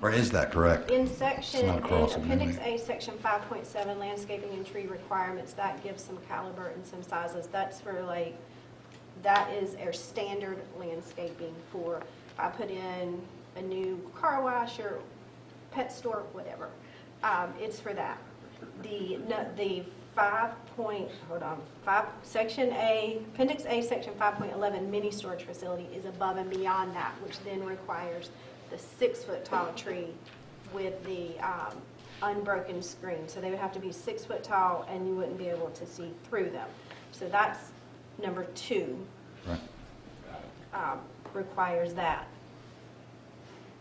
Or is that correct? in section, not in across it, appendix maybe. A, section 5.7, landscaping and tree requirements, that gives some caliber and some sizes. That's for that is our standard landscaping for, if I put in a new car wash or pet store, whatever. It's for that. The 5, section A, appendix A, section 5.11, mini storage facility is above and beyond that, which then requires the 6 foot tall tree with the unbroken screen. So they would have to be 6 foot tall and you wouldn't be able to see through them. So that's number 2, Right. requires that.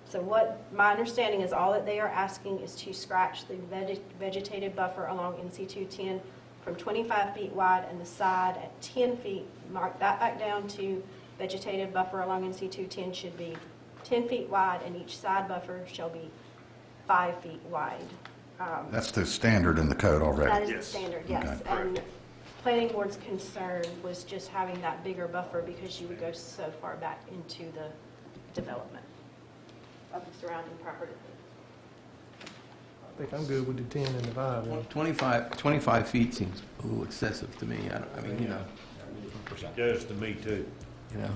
So what my understanding is, all that they are asking is to scratch the vegetative buffer along NC 210 from 25 feet wide and the side at 10 feet. Mark that back down to vegetative buffer along NC 210 should be 10 feet wide and each side buffer shall be 5 feet wide. That's the standard in the code already. That is the Yes. standard, yes. Okay. And planning board's concern was just having that bigger buffer because you would go so far back into the development of the surrounding property. I think I'm good with the 10 and the 5. then. 25 feet seems a little excessive to me. I mean, you know, It does to me too.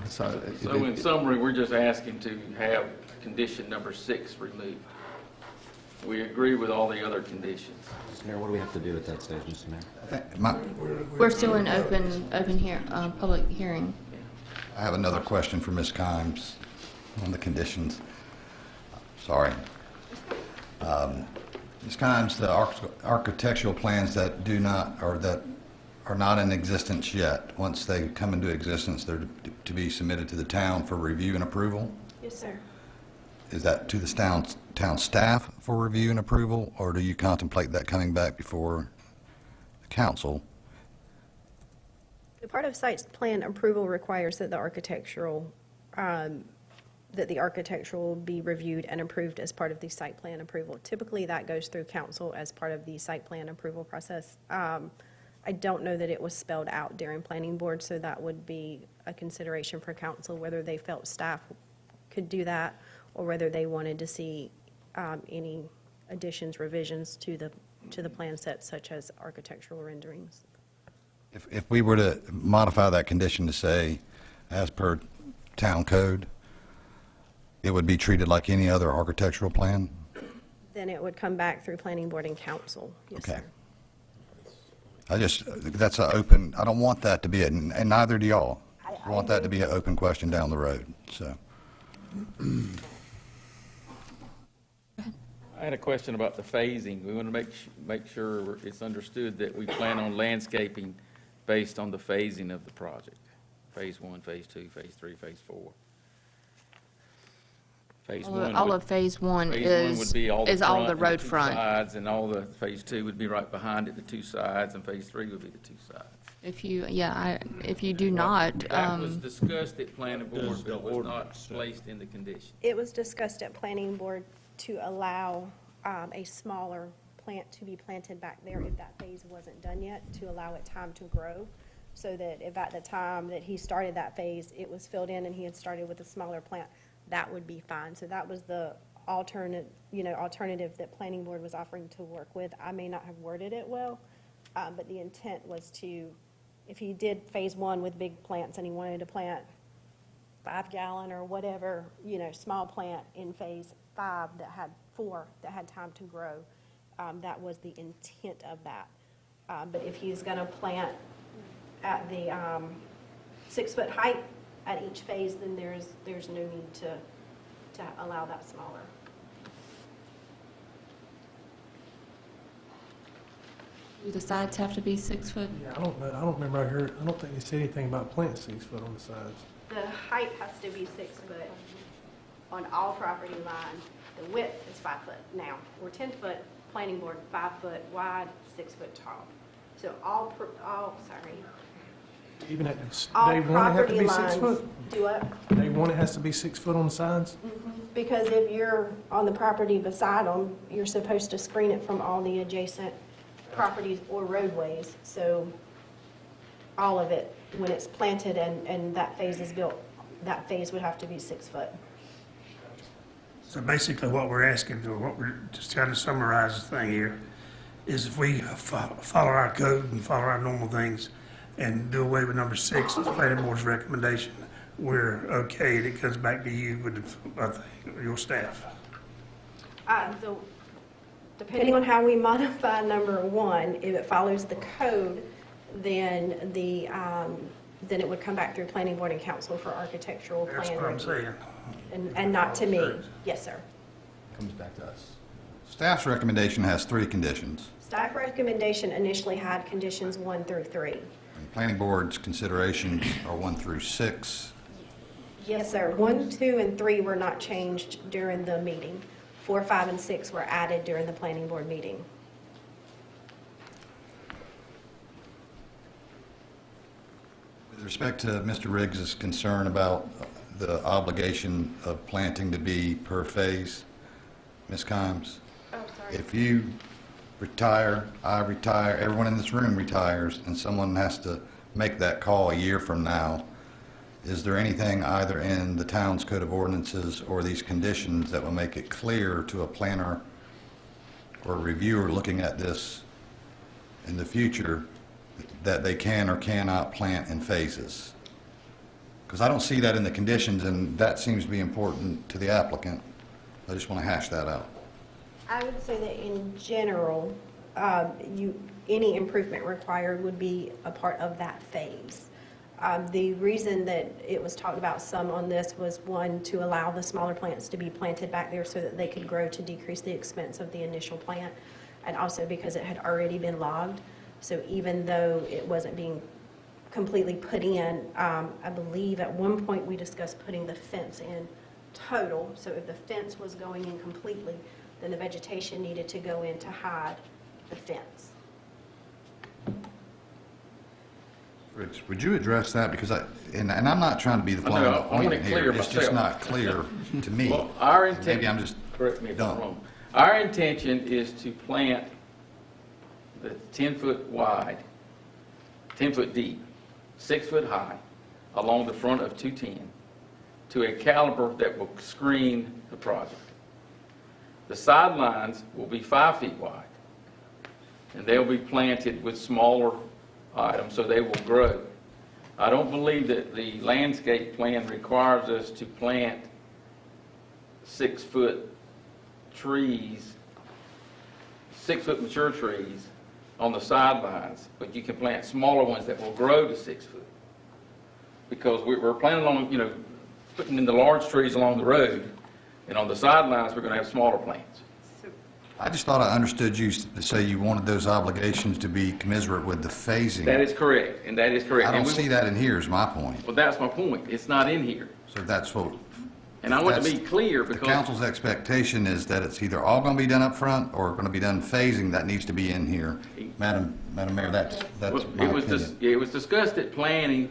so. So in summary, we're just asking to have condition number 6 removed. We agree with all the other conditions. Mr. Mayor, what do we have to do at that stage, Mr. Mayor? We're still in public hearing. I have another question for Ms. Kimes on the conditions. Sorry. Ms. Kimes, the architectural plans that do not, or that are not in existence yet, once they come into existence, they're to be submitted to the town for review and approval? Yes, sir. Is that to the town staff for review and approval, or do you contemplate that coming back before the council? The part of site plan approval requires that the architectural be reviewed and approved as part of the site plan approval. Typically, that goes through council as part of the site plan approval process. I don't know that it was spelled out during planning board, so that would be a consideration for council, whether they felt staff could do that or whether they wanted to see any additions, revisions to the plan set, such as architectural renderings. If we were to modify that condition to say, as per town code, it would be treated like any other architectural plan? Then it would come back through planning board and council. Yes, Okay. sir. That's an open, I don't want that to be, and neither do y'all. I want that to be an open question down the road, so. I had a question about the phasing. We want to make sure it's understood that we plan on landscaping based on the phasing of the project. Phase 1, Phase 2, Phase 3, Phase 4. Phase 1 All of Phase 1 is all the road front. Sides, and all the Phase 2 would be right behind it, the 2 sides, and Phase 3 would be the 2 sides. If you do not, That was discussed at planning board, but it was not placed in the condition. It was discussed at planning board to allow a smaller plant to be planted back there if that phase wasn't done yet, to allow it time to grow, so that if at the time that he started that phase, it was filled in and he had started with a smaller plant, that would be fine. So that was the alternative that planning board was offering to work with. I may not have worded it well, but the intent was to, if he did phase 1 with big plants and he wanted to plant 5-gallon or whatever, small plant in phase 5 that had 4 that had time to grow, that was the intent of that. But if he's going to plant at the 6-foot height at each phase, then there's no need to allow that smaller. do the sides have to be 6 foot? Yeah, I don't know. I don't remember I don't think they said anything about planting 6 foot on the sides. The height has to be 6 foot on all property lines. The width is 5 foot now. We're 10 foot planning board, 5 foot wide, 6 foot tall. So Even at all day 1, it have to property be 6 lines foot? do what? Day 1, it has to be 6 foot on the sides? Because if you're on the property beside them, you're supposed to screen it from all the adjacent properties or roadways. So all of it, when it's planted and that phase is built, that phase would have to be 6 foot. So basically what we're asking, or what we're just trying to summarize the thing here, is if we follow our code and follow our normal things and do away with number 6, the planning board's recommendation, we're okay. It comes back to you with, your staff. So depending on how we modify number 1, if it follows the code, then then it would come back through planning board and council for architectural plan That's what I'm review. saying. And not to me. Yes, sir. Comes back to us. Staff's recommendation has 3 conditions. Staff recommendation initially had conditions 1 through 3. And planning board's considerations are 1 through 6. Yes, sir. 1, 2, and 3 were not changed during the meeting. 4, 5, and 6 were added during the planning board meeting. With respect to Mr. Riggs' concern about the obligation of planting to be per phase, Ms. Kimes, Oh, sorry. if you retire, I retire, everyone in this room retires, and someone has to make that call a year from now, is there anything either in the town's code of ordinances or these conditions that will make it clear to a planner or a reviewer looking at this in the future that they can or cannot plant in phases? Because I don't see that in the conditions, and that seems to be important to the applicant. I just want to hash that out. I would say that in general, any improvement required would be a part of that phase. The reason that it was talked about some on this was, one, to allow the smaller plants to be planted back there so that they could grow to decrease the expense of the initial plant, and also because it had already been logged. So even though it wasn't being completely put in, I believe at one point we discussed putting the fence in total. So if the fence was going in completely, then the vegetation needed to go in to hide the fence. Rich, would you address that? Because and I'm not trying to be the fly on the ointment here. It's just not clear to me. Well, our intention, maybe I'm just correct me if I'm dumb. wrong. Our intention is to plant the 10-foot wide, 10-foot deep, 6-foot high, along the front of 210 to a caliber that will screen the project. The sidelines will be 5 feet wide, and they'll be planted with smaller items, so they will grow. I don't believe that the landscape plan requires us to plant 6-foot trees, 6-foot mature trees on the sidelines, but you can plant smaller ones that will grow to 6 foot. Because we're planning on, putting in the large trees along the road, and on the sidelines, we're going to have smaller plants. I just thought I understood you to say you wanted those obligations to be commensurate with the phasing. That is correct, and that is correct. I don't see that in here is my point. Well, that's my point. It's not in here. So that's what. And I want to be clear because. The council's expectation is that it's either all going to be done up front or going to be done phasing. That needs to be in here. Madam Mayor, that's my opinion. It was discussed at planning,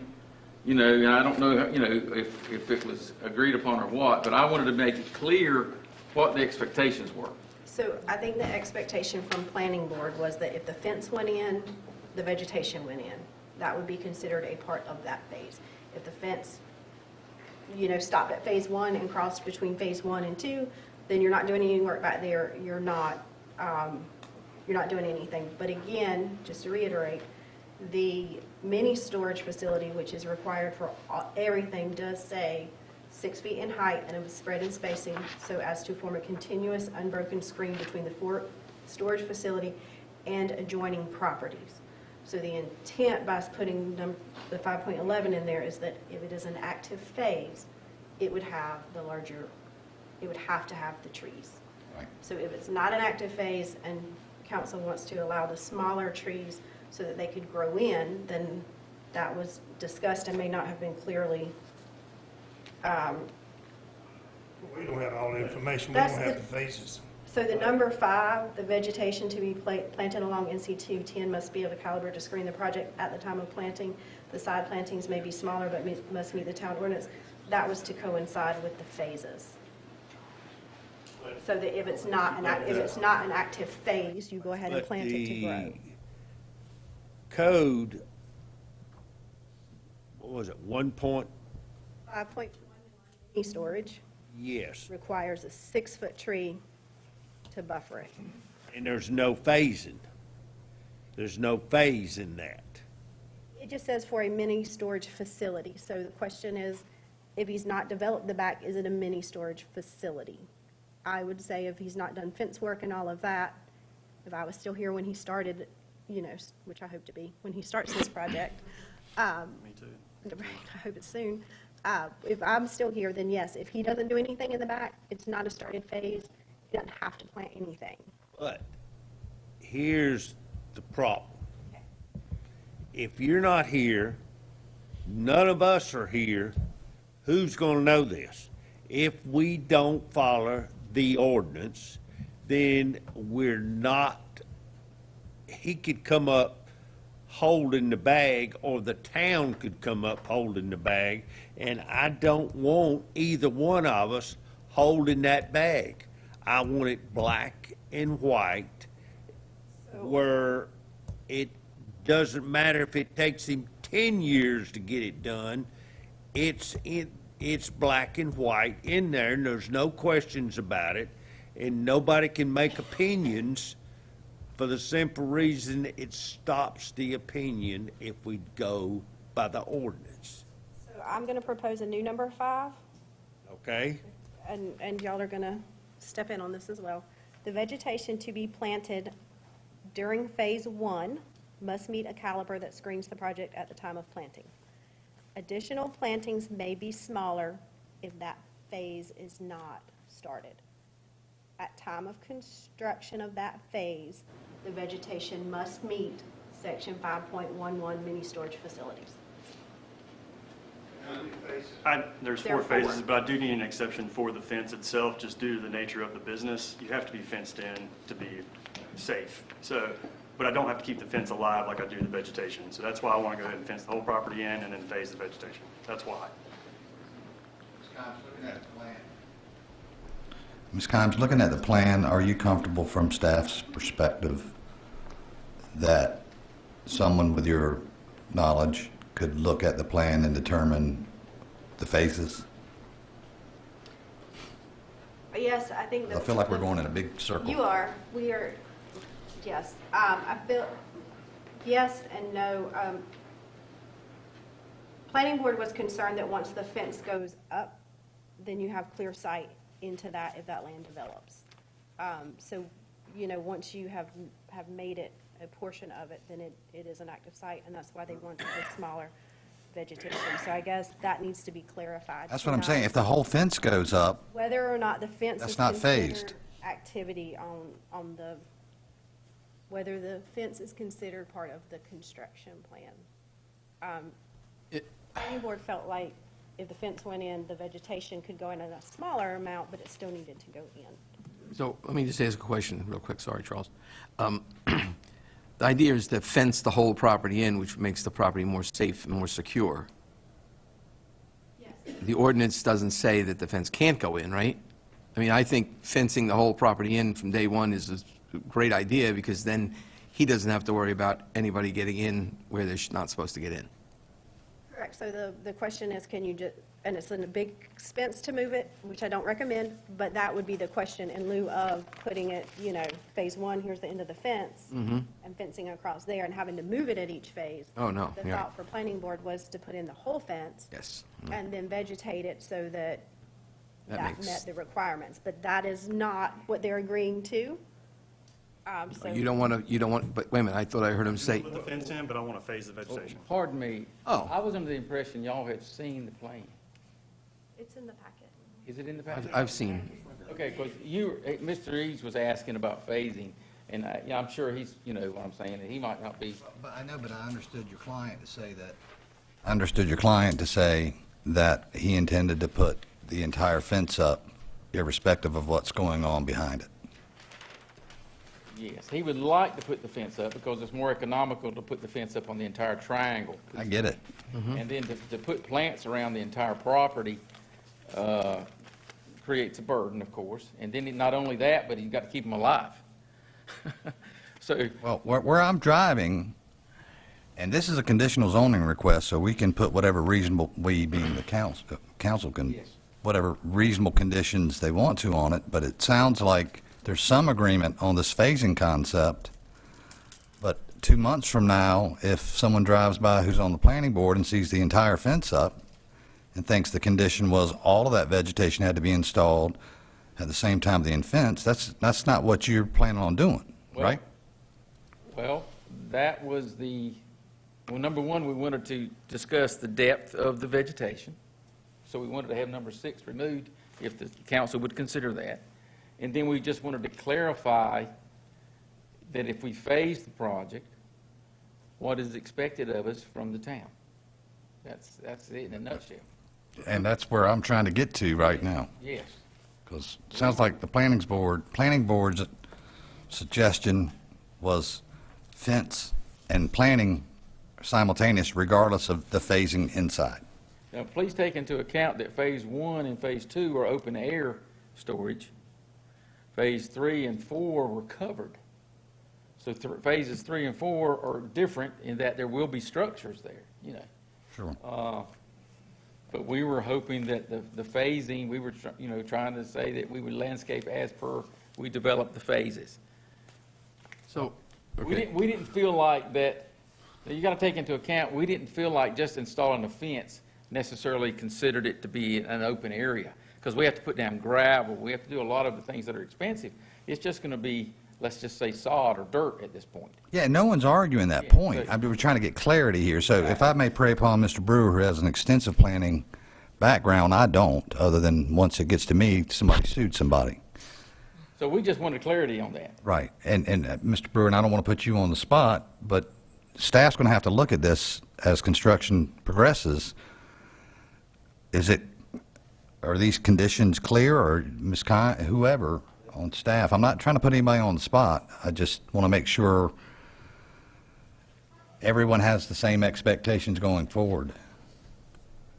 and I don't know, if it was agreed upon or what, but I wanted to make it clear what the expectations were. So I think the expectation from planning board was that if the fence went in, the vegetation went in. That would be considered a part of that phase. If the fence, stopped at phase 1 and crossed between phase 1 and 2, then you're not doing any work back there. You're not doing anything. But again, just to reiterate, the mini storage facility, which is required for everything, does say 6 feet in height and a spread in spacing so as to form a continuous unbroken screen between the storage facility and adjoining properties. So the intent by putting the 5.11 in there is that if it is an active phase, it would have it would have to have the trees. Right. So if it's not an active phase and council wants to allow the smaller trees so that they could grow in, then that was discussed and may not have been clearly. We don't have all the information, we don't have the phases. So the number 5, the vegetation to be planted along NC 210 must be of a caliber to screen the project at the time of planting. The side plantings may be smaller but must meet the town ordinance. That was to coincide with the phases. So that if it's not an active phase, you go ahead and plant it to grow. Code, what was it, 1.? 5.1 mini storage Yes, requires a 6-foot tree to buffer it. and there's no phasing. There's no phase in that. It just says for a mini storage facility. So the question is, if he's not developed the back, is it a mini storage facility? I would say if he's not done fence work and all of that, if I was still here when he started, which I hope to be, when he starts this project. Me too. I hope it's soon. If I'm still here, then yes. If he doesn't do anything in the back, it's not a started phase. He doesn't have to plant anything. But here's the problem. If you're not here, none of us are here, who's going to know this? If we don't follow the ordinance, then we're not, he could come up holding the bag, or the town could come up holding the bag, and I don't want either one of us holding that bag. I want it black and white. where it doesn't matter if it takes him 10 years to get it done. It's black and white in there, and there's no questions about it, and nobody can make opinions for the simple reason it stops the opinion if we go by the ordinance. So I'm going to propose a new number 5, Okay? and y'all are going to step in on this as well. The vegetation to be planted during Phase 1 must meet a caliber that screens the project at the time of planting. Additional plantings may be smaller if that phase is not started. At time of construction of that phase, the vegetation must meet Section 5.11 mini storage facilities. There's There are 4 phases, four. but I do need an exception for the fence itself, just due to the nature of the business. You have to be fenced in to be safe. So, but I don't have to keep the fence alive like I do the vegetation. So that's why I want to go ahead and fence the whole property in and then phase the vegetation. That's why. Ms. Kimes, looking at the plan, are you comfortable from staff's perspective that someone with your knowledge could look at the plan and determine the phases? Yes, I think I feel like we're going in a big circle. You are. We are. Yes. I feel yes and no. Planning board was concerned that once the fence goes up, then you have clear sight into that if that land develops. So, once you have made it a portion of it, then it is an active site, and that's why they want the smaller vegetation. So I guess that needs to be clarified. That's what I'm saying. If the whole fence goes up, Whether or not the fence That's is not considered phased. activity on the, whether the fence is considered part of the construction plan. Planning board felt like if the fence went in, the vegetation could go in at a smaller amount, but it still needed to go in. So let me just ask a question real quick. Sorry, Charles. The idea is to fence the whole property in, which makes the property more safe and more secure. Yes. The ordinance doesn't say that the fence can't go in, right? I mean, I think fencing the whole property in from day one is a great idea, because then he doesn't have to worry about anybody getting in where they're not supposed to get in. Correct. So the question is, can you just, and it's a big expense to move it, which I don't recommend, but that would be the question in lieu of putting it, phase 1, here's the end of the fence, and fencing across there and having to move it at each phase. Oh, no, The yeah. thought for planning board was to put in the whole fence. Yes. And then vegetate it so that That that makes- met the requirements. But that is not what they're agreeing to. So You don't want, but wait a minute, I thought I heard him say, Put the fence in, but I want to phase the vegetation. Pardon me. Oh. I was under the impression y'all had seen the plan. it's in the packet. Is it in the package? I've seen, Okay, because Mr. Eads was asking about phasing, and I'm sure he's, what I'm saying, and he might not be. But I know, but I understood your client to say that. I understood your client to say that he intended to put the entire fence up, irrespective of what's going on behind it. Yes, he would like to put the fence up because it's more economical to put the fence up on the entire triangle. I get it. And then to put plants around the entire property creates a burden, of course. And then not only that, but he's got to keep them alive. So, Well, where I'm driving, and this is a conditional zoning request, so we can put whatever reasonable, we being the council can, Yes. whatever reasonable conditions they want to on it, but it sounds like there's some agreement on this phasing concept, but 2 months from now, if someone drives by who's on the planning board and sees the entire fence up and thinks the condition was all of that vegetation had to be installed at the same time the fence, that's not what you're planning on doing, right? well, that was well, number one, we wanted to discuss the depth of the vegetation. So we wanted to have number 6 removed, if the council would consider that. And then we just wanted to clarify that if we phase the project, what is expected of us from the town. That's it in a nutshell. And that's where I'm trying to get to right now. Yes. Because it sounds like the planning board's suggestion was fence and planning simultaneous regardless of the phasing inside. Now, please take into account that Phase 1 and Phase 2 are open-air storage. Phase 3 and 4 were covered. So phases 3 and 4 are different in that there will be structures there, you know. Sure. But we were hoping that the phasing, we were, trying to say that we would landscape as per we developed the phases. So, We okay. didn't feel like that, you got to take into account, we didn't feel like just installing a fence necessarily considered it to be an open area, because we have to put down gravel, we have to do a lot of the things that are expensive. It's just going to be, let's just say sod or dirt at this point. Yeah, no one's arguing that Yeah, point. so- I mean, we're trying to get clarity here. So if I may prey upon Mr. Brewer, who has an extensive planning background, I don't, other than once it gets to me, somebody sued somebody. So we just wanted clarity on that. Right. And Mr. Brewer, and I don't want to put you on the spot, but staff's going to have to look at this as construction progresses. Are these conditions clear, or Ms. whoever on staff? I'm not trying to put anybody on the spot. I just want to make sure everyone has the same expectations going forward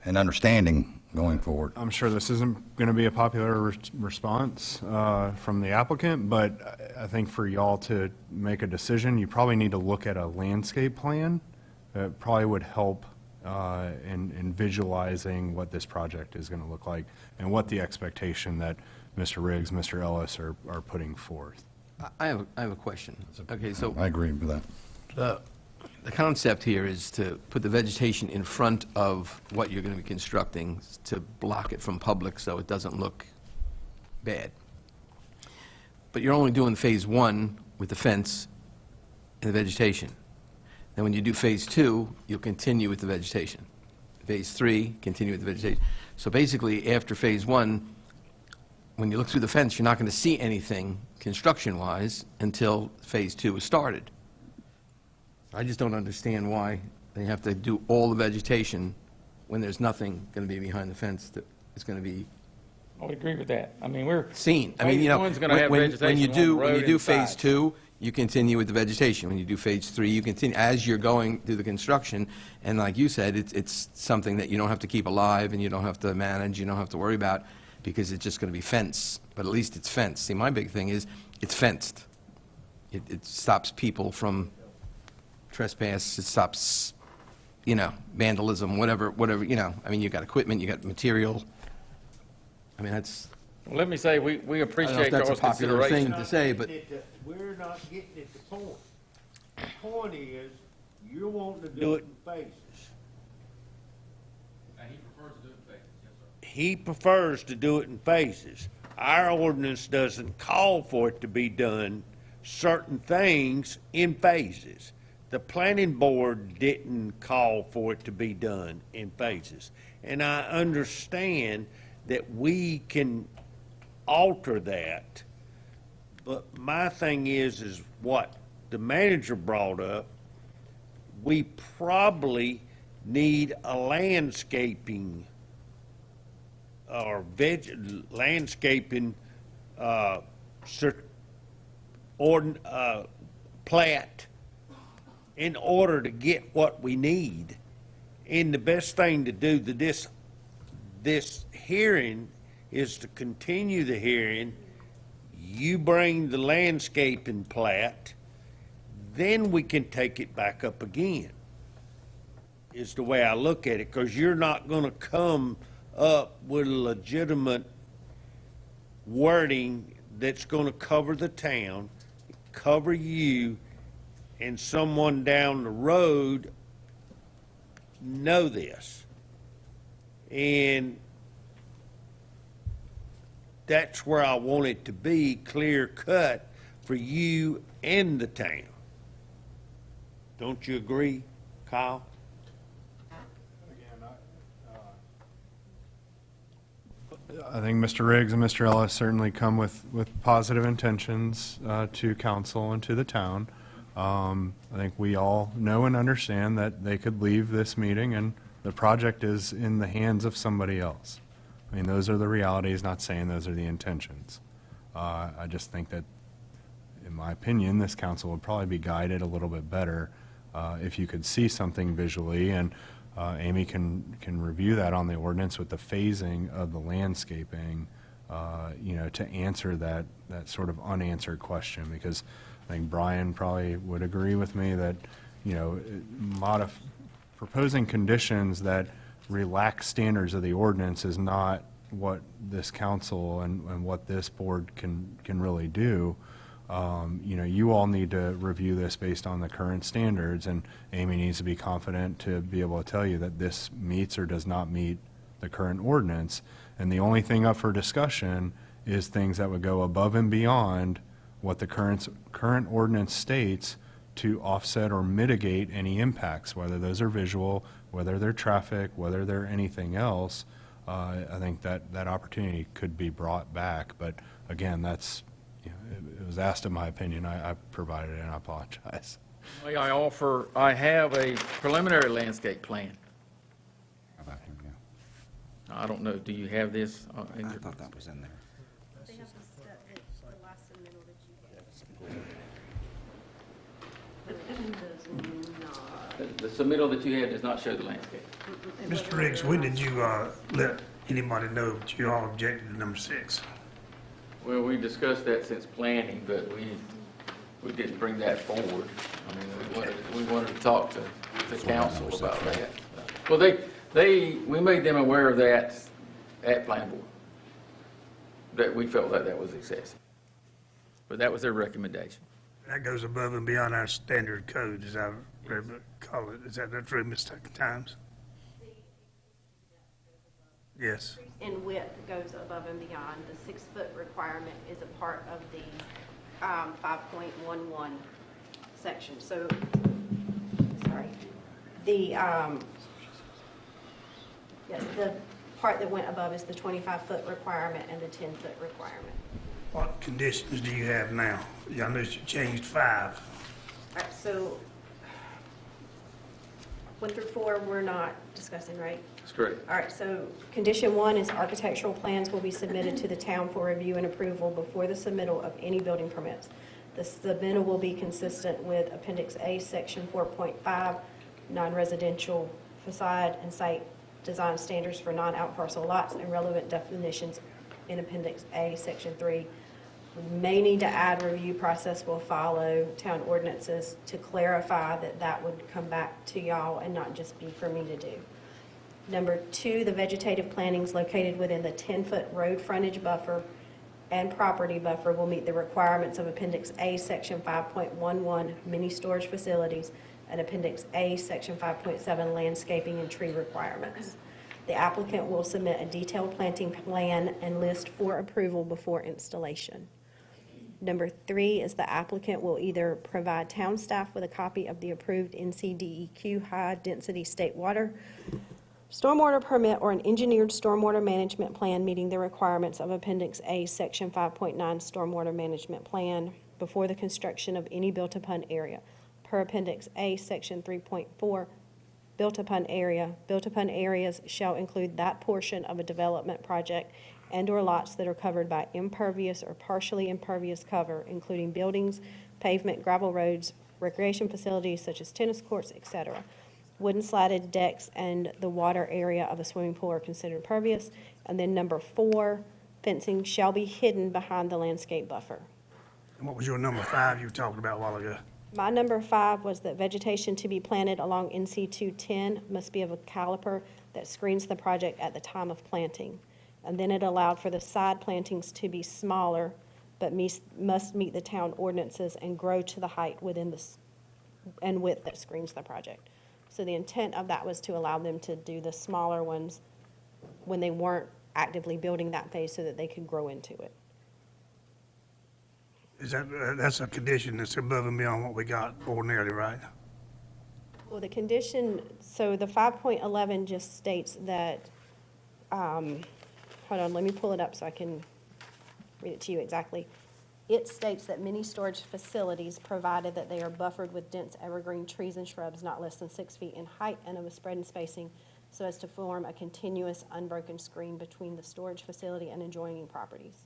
and understanding going forward. I'm sure this isn't going to be a popular response from the applicant, but I think for y'all to make a decision, you probably need to look at a landscape plan. It probably would help in visualizing what this project is going to look like and what the expectation that Mr. Riggs, Mr. Ellis are putting forth. I have a question. Okay, so I agree with that. the concept here is to put the vegetation in front of what you're going to be constructing to block it from public so it doesn't look bad. But you're only doing phase 1 with the fence and the vegetation. Then when you do phase 2, you'll continue with the vegetation. Phase 3, continue with the vegetation. So basically, after phase 1, when you look through the fence, you're not going to see anything construction-wise until phase 2 is started. I just don't understand why they have to do all the vegetation when there's nothing going to be behind the fence that is going to be I would agree with that. I mean, we're. seen. I mean, you know, Phase 1's gonna have when vegetation you along do, the when road you do and phase side. 2, you continue with the vegetation. When you do phase 3, you continue, as you're going through the construction, and like you said, it's something that you don't have to keep alive, and you don't have to manage, you don't have to worry about, because it's just going to be fence, but at least it's fenced. See, my big thing is, it's fenced. It stops people from trespass, it stops, you know, vandalism, whatever, you know. I mean, you got equipment, you got material. I mean, that's, Well, let me say, we I don't know if appreciate that's a y'all's popular consideration. thing to say, but We're not getting at the point. The point is, you're wanting to do it in phases. He prefers to do it in phases. Our ordinance doesn't call for it to be done certain things in phases. The planning board didn't call for it to be done in phases. And I understand that we can alter that. But my thing is what the manager brought up, we probably need a landscaping or landscaping plat in order to get what we need. And the best thing to do to this hearing is to continue the hearing. You bring the landscaping plat, then we can take it back up again, is the way I look at it, because you're not going to come up with a legitimate wording that's going to cover the town, cover you, and someone down the road know this. And that's where I want it to be clear cut for you and the town. Don't you agree, Kyle? I think Mr. Riggs and Mr. Ellis certainly come with positive intentions to council and to the town. I think we all know and understand that they could leave this meeting and the project is in the hands of somebody else. I mean, those are the realities, not saying those are the intentions. I just think that, in my opinion, this council would probably be guided a little bit better if you could see something visually, and Amy can review that on the ordinance with the phasing of the landscaping, you know, to answer that sort of unanswered question, because I think Brian probably would agree with me that, you know, proposing conditions that relax standards of the ordinance is not what this council and what this board can really do. You know, you all need to review this based on the current standards, and Amy needs to be confident to be able to tell you that this meets or does not meet the current ordinance. And the only thing up for discussion is things that would go above and beyond what the current ordinance states to offset or mitigate any impacts, whether those are visual, whether they're traffic, whether they're anything else. I think that opportunity could be brought back. But again, that's, you know, it was asked in my opinion. I provided it, and I apologize. May I offer, I have a preliminary landscape plan. How about him, yeah. I don't know, do you have this? In I your- thought that was in there. They have the last submittal that The submittal that you have does not show the landscape. Mr. Riggs, when did you let anybody know that you all objected to number 6? Well, we discussed that since planning, but we didn't bring that forward. I mean, we wanted to talk to the council about that. Well, we made them aware of that at planning board, that we felt that was excessive. But that was their recommendation. That goes above and beyond our standard code, as I call it. Is that not true, Ms. Times? Yes. in width goes above and beyond. The 6-foot requirement is a part of the 5.11 section. So, sorry. The, yes, the part that went above is the 25-foot requirement and the 10-foot requirement. What conditions do you have now? I noticed you changed 5. All right, so 1 through 4, we're not discussing, right? That's correct. All right, so condition 1 is architectural plans will be submitted to the town for review and approval before the submittal of any building permits. The submittal will be consistent with Appendix A, Section 4.5, non-residential facade and site design standards for non-outparcel lots and relevant definitions in Appendix A, Section 3. We may need to add review process will follow town ordinances to clarify that would come back to y'all and not just be for me to do. Number 2, the vegetative plantings located within the 10-foot road frontage buffer and property buffer will meet the requirements of Appendix A, Section 5.11, mini storage facilities, and Appendix A, Section 5.7, landscaping and tree requirements. The applicant will submit a detailed planting plan and list for approval before installation. Number 3 is the applicant will either provide town staff with a copy of the approved NCDEQ high-density state water stormwater permit or an engineered stormwater management plan meeting the requirements of Appendix A, Section 5.9 Stormwater Management Plan before the construction of any built-upon area. Per Appendix A, Section 3.4, built-upon area. Built-upon areas shall include that portion of a development project and/or lots that are covered by impervious or partially impervious cover, including buildings, pavement, gravel roads, recreation facilities such as tennis courts, etc. Wooden slatted decks and the water area of a swimming pool are considered pervious. And then number 4, fencing shall be hidden behind the landscape buffer. And what was your number 5 you were talking about a while ago? My number 5 was that vegetation to be planted along NC 210 must be of a caliper that screens the project at the time of planting. And then it allowed for the side plantings to be smaller, but must meet the town ordinances and grow to the height within the and width that screens the project. So the intent of that was to allow them to do the smaller ones when they weren't actively building that phase so that they could grow into it. Is that's a condition that's above and beyond what we got ordinarily, right? Well, the condition, so the 5.11 just states that, hold on, let me pull it up so I can read it to you exactly. It states that many storage facilities, provided that they are buffered with dense evergreen trees and shrubs not less than 6 feet in height and of a spread and spacing so as to form a continuous unbroken screen between the storage facility and adjoining properties.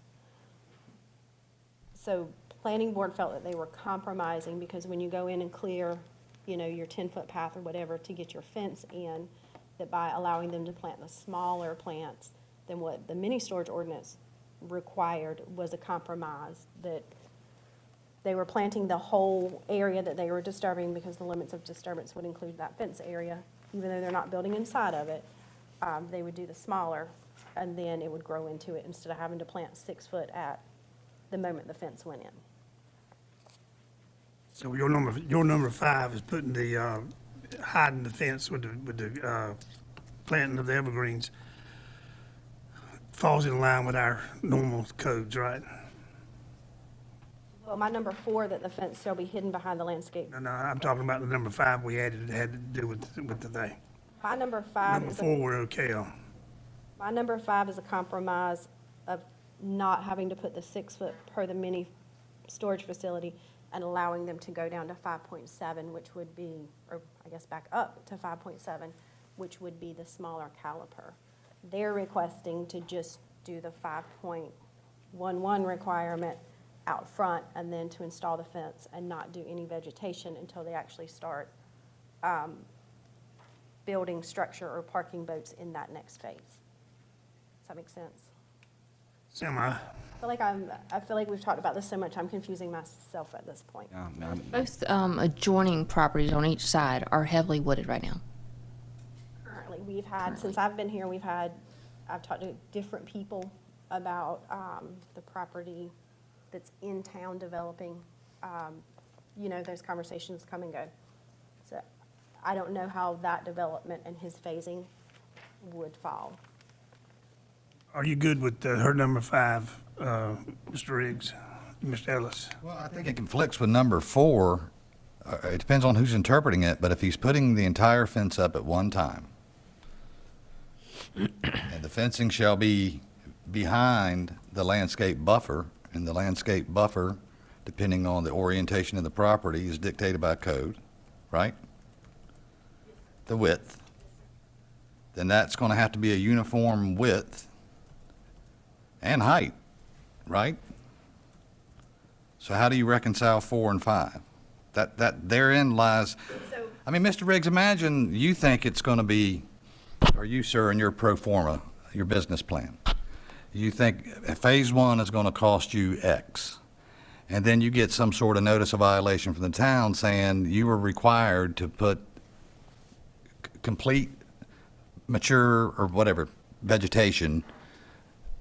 So planning board felt that they were compromising because when you go in and clear, you know, your 10-foot path or whatever to get your fence in, that by allowing them to plant the smaller plants than what the mini storage ordinance required was a compromise that They were planting the whole area that they were disturbing because the limits of disturbance would include that fence area. Even though they're not building inside of it, they would do the smaller, and then it would grow into it instead of having to plant 6 foot at the moment the fence went in. So your number 5 is putting the, hiding the fence with the planting of the evergreens falls in line with our normal codes, right? Well, my number 4, that the fence shall be hidden behind the landscape. No, I'm talking about the number 5 we added that had to do with the thing. My number 5 Number is 4, we're okay on. my number 5 is a compromise of not having to put the 6 foot per the mini storage facility and allowing them to go down to 5.7, which would be, or I guess back up to 5.7, which would be the smaller caliper. They're requesting to just do the 5.11 requirement out front and then to install the fence and not do any vegetation until they actually start building structure or parking boats in that next phase. Does that make sense? Semi. I feel like we've talked about this so much, I'm confusing myself at this point. Both adjoining properties on each side are heavily wooded right now. Currently, we've had, since I've been here, I've talked to different people about the property that's in town developing. You know, those conversations come and go. So I don't know how that development and his phasing would fall. Are you good with her number 5, Mr. Riggs, Mr. Ellis? Well, I think it conflicts with number 4. It depends on who's interpreting it, but if he's putting the entire fence up at one time, and the fencing shall be behind the landscape buffer, and the landscape buffer, depending on the orientation of the property, is dictated by code, right? The width. Then that's going to have to be a uniform width and height, right? So how do you reconcile 4 and 5? That therein lies, I mean, Mr. Riggs, imagine you think it's going to be, or you, sir, in your pro forma, your business plan, you think phase 1 is going to cost you X, and then you get some sort of notice of violation from the town saying you were required to put complete mature or whatever vegetation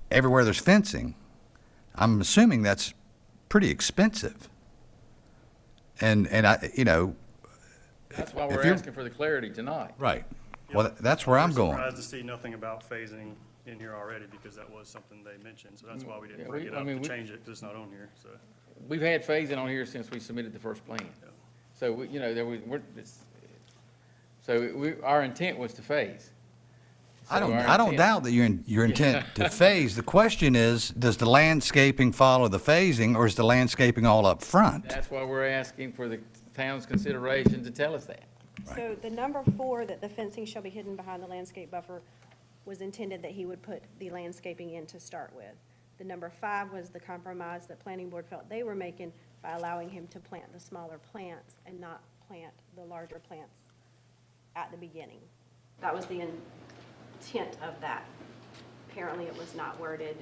everywhere there's fencing. I'm assuming that's pretty expensive. And I, you know. That's why we're if you're- asking for the clarity tonight. Right. Well, that's where I'm We're going. surprised to see nothing about phasing in here already, because that was something they mentioned, so that's why we Yeah, didn't bring it I up mean, to change it, because it's not on here, so. We've had phasing on here since we submitted the first plan. So, you know, our intent was to phase. I So our don't intent- doubt that your intent to phase. The question is, does the landscaping follow the phasing, or is the landscaping all up front? That's why we're asking for the town's consideration to tell us that. So the number 4, that the fencing shall be hidden behind the landscape buffer, was intended that he would put the landscaping in to start with. The number 5 was the compromise that planning board felt they were making by allowing him to plant the smaller plants and not plant the larger plants at the beginning. That was the intent of that. Apparently it was not worded.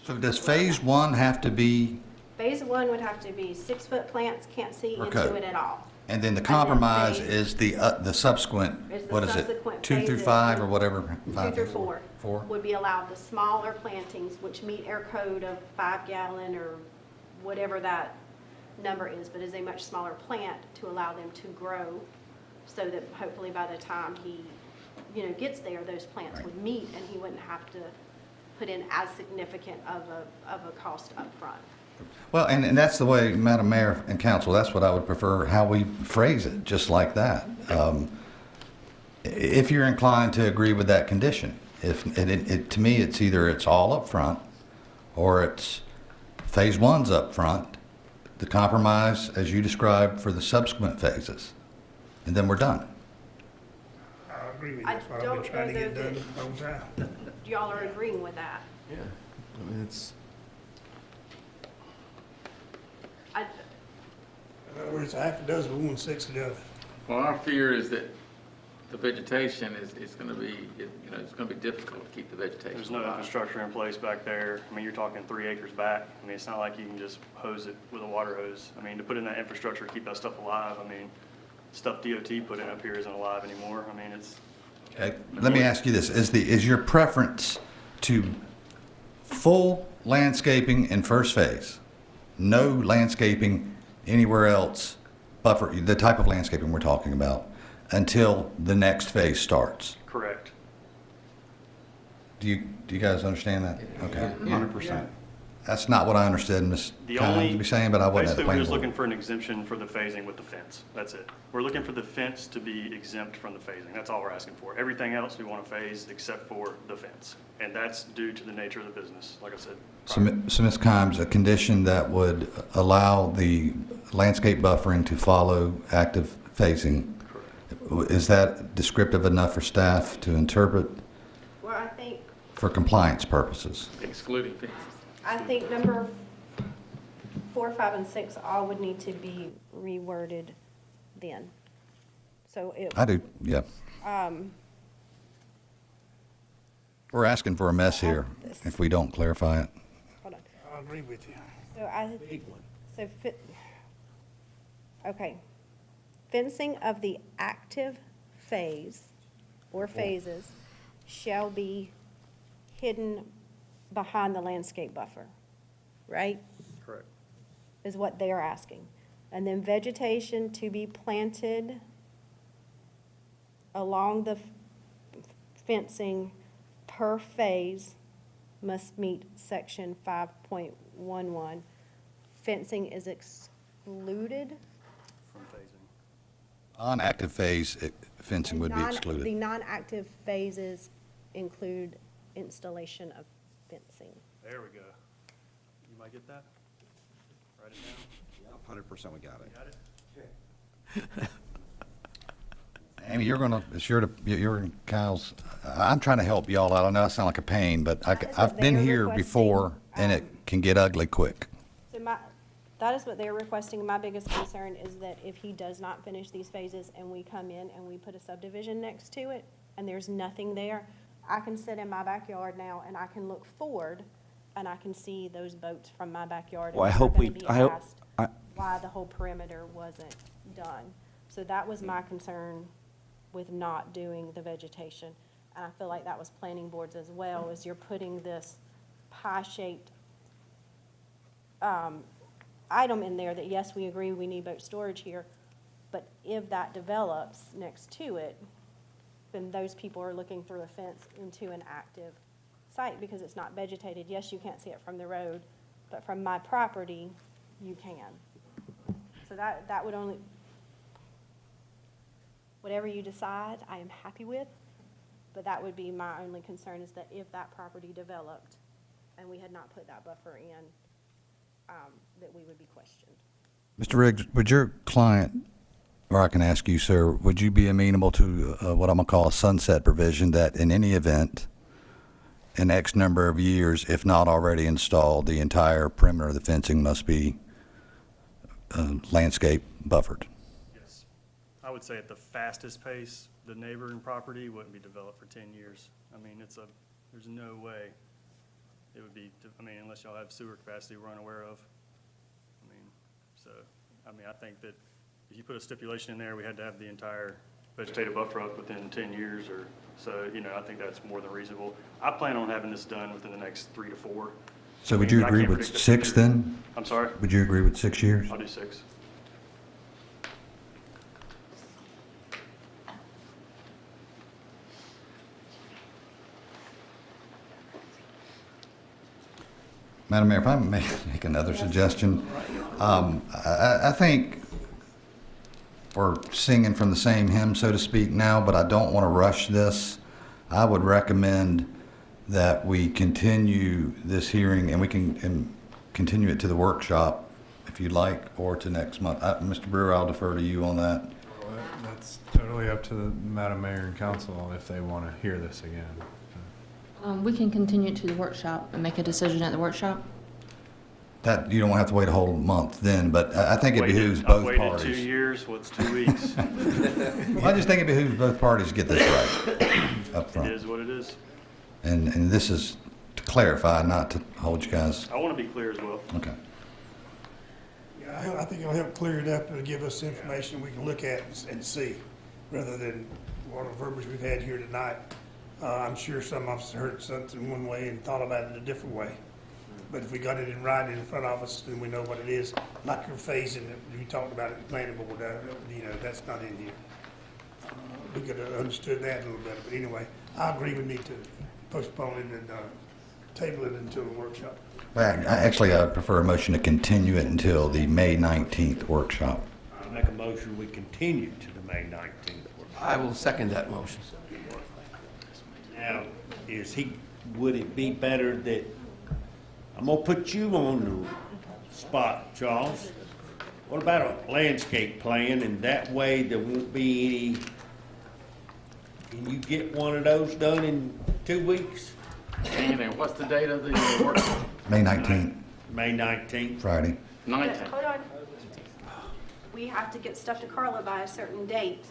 So does phase 1 have to be, Phase 1 would have to be 6 foot plants, can't see Okay. into it at all. and then the then compromise phase- is the subsequent, Is the what is it? subsequent 2 through phases. 5 or whatever? 2 through 4. 4? Would be allowed the smaller plantings, which meet our code of 5 gallon or whatever that number is, but is a much smaller plant to allow them to grow so that hopefully by the time he, you know, gets there, those plants would meet and he wouldn't have to put in as significant of a cost up front. Well, and that's the way, Madam Mayor and Council, that's what I would prefer, how we phrase it, just like that. If you're inclined to agree with that condition. To me, it's either it's all up front, or it's phase 1's up front, the compromise, as you described, for the subsequent phases, and then we're done. I agree with you. I That's what I've don't been trying to know get that- done the whole time. Y'all are agreeing with that? Yeah. I mean, it's, In other words, half a dozen with 1/6 of the other. Well, our fear is that The vegetation is going to be, it's going to be difficult to keep the vegetation. There's no alive. infrastructure in place back there. I mean, you're talking 3 acres back. I mean, it's not like you can just hose it with a water hose. I mean, to put in that infrastructure, to keep that stuff alive, I mean, stuff DOT put in up here isn't alive anymore. I mean, it's. Okay, let me ask you this. Is your preference to full landscaping in first phase? No landscaping anywhere else, buffer, the type of landscaping we're talking about, until the next phase starts? Correct. Do you guys understand that? Okay, Yeah. 100%. That's not what I understood Ms. The Helms only, to be saying, but I wasn't at the basically, we're planning just board. looking for an exemption for the phasing with the fence. That's it. We're looking for the fence to be exempt from the phasing. That's all we're asking for. Everything else we want to phase except for the fence. And that's due to the nature of the business, like I said. So Ms. Kimes, a condition that would allow the landscape buffering to follow active phasing, is that descriptive enough for staff to interpret Well, I think for compliance purposes? Excluding fences. I think number 4, 5, and 6 all would need to be reworded then. So it, I do, yeah. We're asking for a mess here if we don't clarify it. hold on. I agree with you. Okay. Fencing of the active phase or phases shall be hidden behind the landscape buffer, right? Correct. Is what they are asking. And then vegetation to be planted along the fencing per phase must meet section 5.11. Fencing is excluded. From phasing. On-active phase, fencing would be The excluded. non-active phases include installation of fencing. There we go. You might get that? Write it down. 100% we got it. Got it? Amy, you're Kyle's, I'm trying to help y'all out. I know I sound like a pain, but I've been they're here requesting, before, and it can get ugly quick. So that is what they're requesting. My biggest concern is that if he does not finish these phases and we come in and we put a subdivision next to it and there's nothing there, I can sit in my backyard now and I can look forward and I can see those boats from my backyard. Well, I and hope they're we- gonna be I hope- asked I- why the whole perimeter wasn't done. So that was my concern with not doing the vegetation. And I feel like that was planning boards as well, is you're putting this pie-shaped item in there that, yes, we agree we need boat storage here, but if that develops next to it, then those people are looking through a fence into an active site because it's not vegetated. Yes, you can't see it from the road, but from my property, you can. So that would only, whatever you decide, I am happy with, but that would be my only concern, is that if that property developed and we had not put that buffer in, that we would be questioned. Mr. Riggs, would your client, or I can ask you, sir, would you be amenable to what I'm going to call a sunset provision, that in any event, in X number of years, if not already installed, the entire perimeter of the fencing must be landscape buffered? Yes. I would say at the fastest pace, the neighboring property wouldn't be developed for 10 years. I mean, there's no way it would be, unless y'all have sewer capacity we're unaware of. I think that if you put a stipulation in there, we had to have the entire vegetative buffer up within 10 years or so, I think that's more than reasonable. I plan on having this done within the next 3 to 4. So would you I agree can't with predict the 6 future. then? I'm sorry? Would you agree with 6 years? I'll do 6. Madam Mayor, if I may make another suggestion, I think we're singing from the same hymn, so to speak, now, but I don't want to rush this. I would recommend that we continue this hearing, and we can continue it to the workshop, if you'd like, or to next month. Mr. Brewer, I'll defer to you on that. That's totally up to the Madam Mayor and Council if they want to hear this again. We can continue to the workshop and make a decision at the workshop. that you don't have to wait a whole month then, but I think it behooves I've both waited parties. 2 years, what's 2 weeks? Well, I just think it behooves both parties to get this right up It front. is what it is. And this is to clarify, not to hold you guys. I want to be clear as well. Okay. Yeah, I think it'll help clear it up and give us information we can look at and see, rather than what the verbiage we've had here tonight. I'm sure some of us heard something one way and thought about it a different way. But if we got it in writing in front of us, then we know what it is. Like your phasing that you talked about at the planning board, that's not in here. We could have understood that a little better, but anyway, I agree we need to postpone it and table it until the workshop. Well, I prefer a motion to continue it until the May 19th workshop. I make a motion, we continue to the May 19th workshop. I will second that motion. Now, would it be better that, I'm gonna put you on the spot, Charles. What about a landscape plan, and that way there won't be any, can you get one of those done in 2 weeks? And what's the date of the workshop? May 19th, May 19th? Friday. 19th. Hold on. We have to get stuff to Carla by a certain date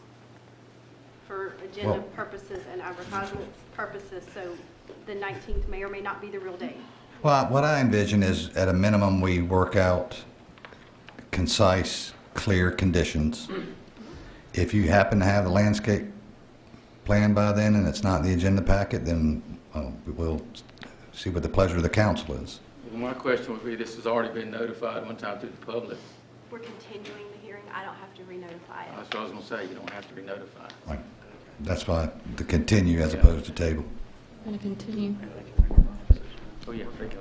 for agenda Well- purposes and advertisement purposes, so the 19th may or may not be the real date. Well, what I envision is, at a minimum, we work out concise, clear conditions. If you happen to have the landscape plan by then and it's not in the agenda packet, then we'll see what the pleasure of the council is. Well, my question would be, this has already been notified one time to the public. We're continuing the hearing. I don't have to re-notify it. That's what I was gonna say, you don't have to be notified. Like, that's why to continue as opposed to table. Going to continue. Oh, yeah, very good.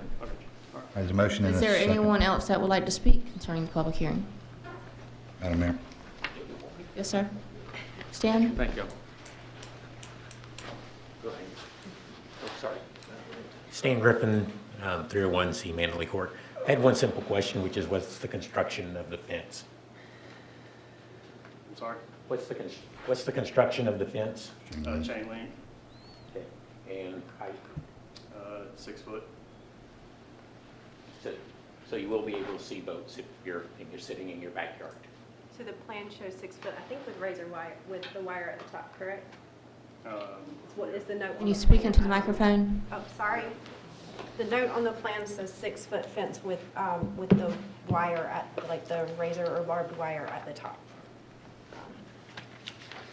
There's a motion and Is a there second. anyone else that would like to speak concerning the public hearing? Madam Mayor. Yes, sir. Stan? Thank you. Go ahead. Oh, sorry. Stan Griffin, 301C Manley Court. I had one simple question, which is what's the construction of the fence? I'm sorry? What's the construction of the fence? Chain link, Okay. And height? 6 foot. So you will be able to see boats if you're sitting in your backyard? So the plan shows 6 foot, I think with razor wire, with the wire at the top, correct? What is the note? Can on you the speak plan? into the microphone? Oh, sorry. The note on the plan says 6 foot fence with the wire at, like the razor or barbed wire at the top.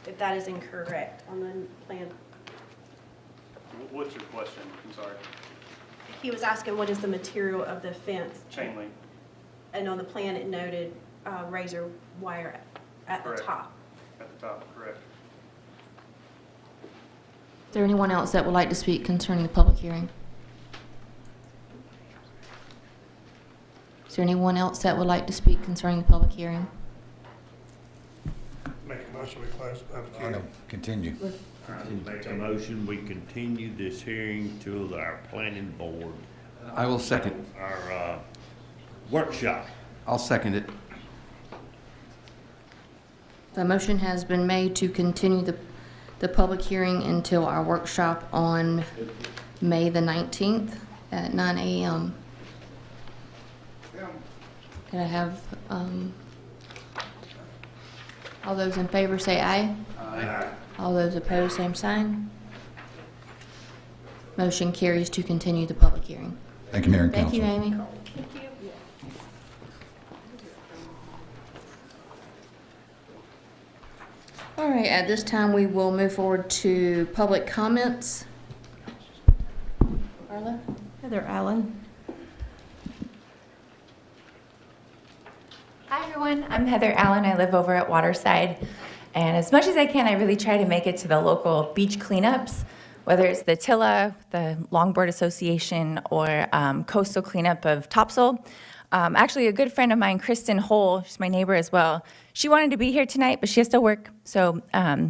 If that is incorrect on the plan. What's your question? I'm sorry. He was asking what is the material of the fence? Chain link. And on the plan it noted razor wire at the Correct. top. At the top, correct. Is there anyone else that would like to speak concerning the public hearing? Is there anyone else that would like to speak concerning the public hearing? Make a motion, we close the public Oh, hearing. no, continue. Make a motion, we continue this hearing to our planning board, I will second. our workshop. I'll second it. The motion has been made to continue the public hearing until our workshop on May the 19th at 9 a.m. Could I have, all those in favor say aye? Aye. All those opposed, same sign. Motion carries to continue the public hearing. Thank you, Mayor and Thank Council. you, Amy. Thank you. All right, at this time, we will move forward to public comments. Carla? Heather Allen. Hi everyone, I'm Heather Allen. I live over at Waterside, and as much as I can, I really try to make it to the local beach cleanups, whether it's the TILA, the Longboard Association, or coastal cleanup of Topsail. Actually, a good friend of mine, Kristen Hole, she's my neighbor as well, she wanted to be here tonight, but she has to work, so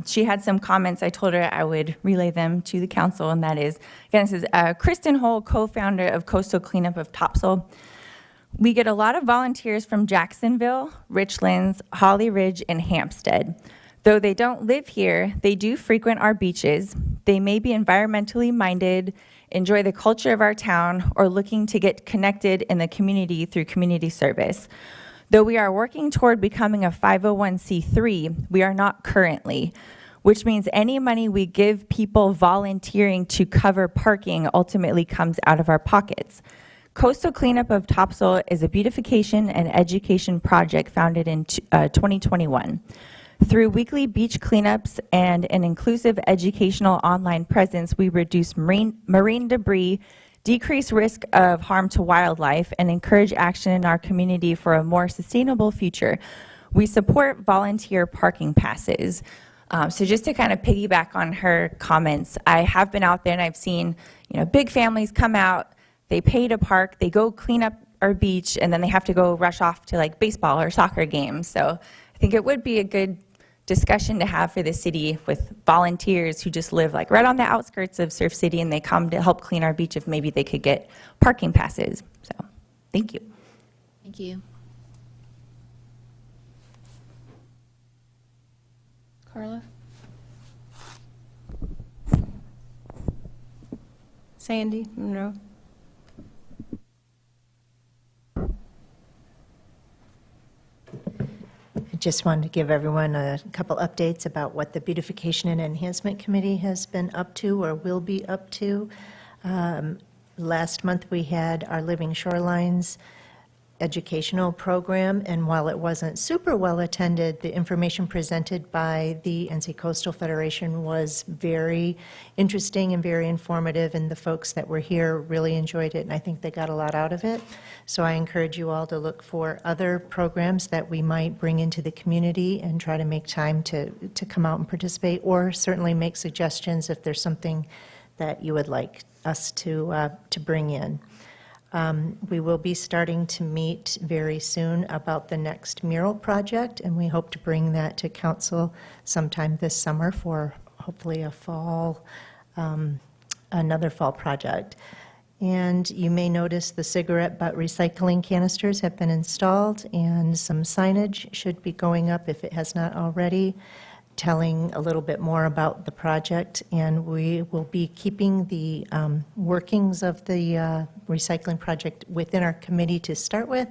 she had some comments. I told her I would relay them to the council, and that is, again, this is Kristen Hole, co-founder of Coastal Cleanup of Topsail. We get a lot of volunteers from Jacksonville, Richlands, Holly Ridge, and Hampstead. Though they don't live here, they do frequent our beaches. They may be environmentally minded, enjoy the culture of our town, or looking to get connected in the community through community service. Though we are working toward becoming a 501c3, we are not currently, which means any money we give people volunteering to cover parking ultimately comes out of our pockets. Coastal Cleanup of Topsail is a beautification and education project founded in 2021. Through weekly beach cleanups and an inclusive educational online presence, we reduce marine debris, decrease risk of harm to wildlife, and encourage action in our community for a more sustainable future. We support volunteer parking passes. So just to kind of piggyback on her comments, I have been out there and I've seen, big families come out, they pay to park, they go clean up our beach, and then they have to go rush off to like baseball or soccer games. So I think it would be a good discussion to have for the city with volunteers who just live like right on the outskirts of Surf City, and they come to help clean our beach if maybe they could get parking passes. So thank you. Thank you. Carla? Sandy, Monroe. I just wanted to give everyone a couple updates about what the Beautification and Enhancement Committee has been up to or will be up to. Last month, we had our Living Shorelines educational program, and while it wasn't super well attended, the information presented by the NC Coastal Federation was very interesting and very informative, and the folks that were here really enjoyed it, and I think they got a lot out of it. So I encourage you all to look for other programs that we might bring into the community and try to make time to come out and participate, or certainly make suggestions if there's something that you would like us to bring in. We will be starting to meet very soon about the next mural project, and we hope to bring that to council sometime this summer for hopefully a fall, another fall project. And you may notice the cigarette butt recycling canisters have been installed, and some signage should be going up if it has not already, telling a little bit more about the project, and we will be keeping the workings of the recycling project within our committee to start with,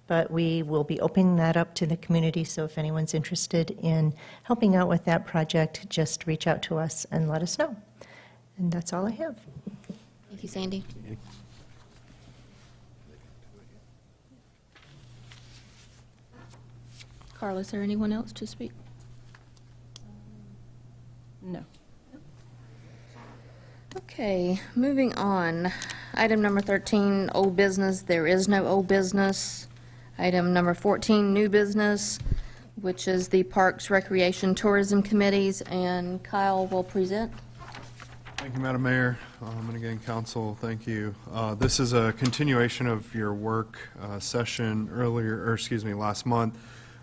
but we will be opening that up to the community, so if anyone's interested in helping out with that project, just reach out to us and let us know. And that's all I have. Thank you, Sandy. Carla, is there anyone else to speak? No. Okay, moving on. Item number 13, old business. There is no old business. Item number 14, new business, which is the Parks, Recreation, Tourism Committees, and Kyle will present. Thank you, Madam Mayor. And again, Council, thank you. This is a continuation of your work session last month.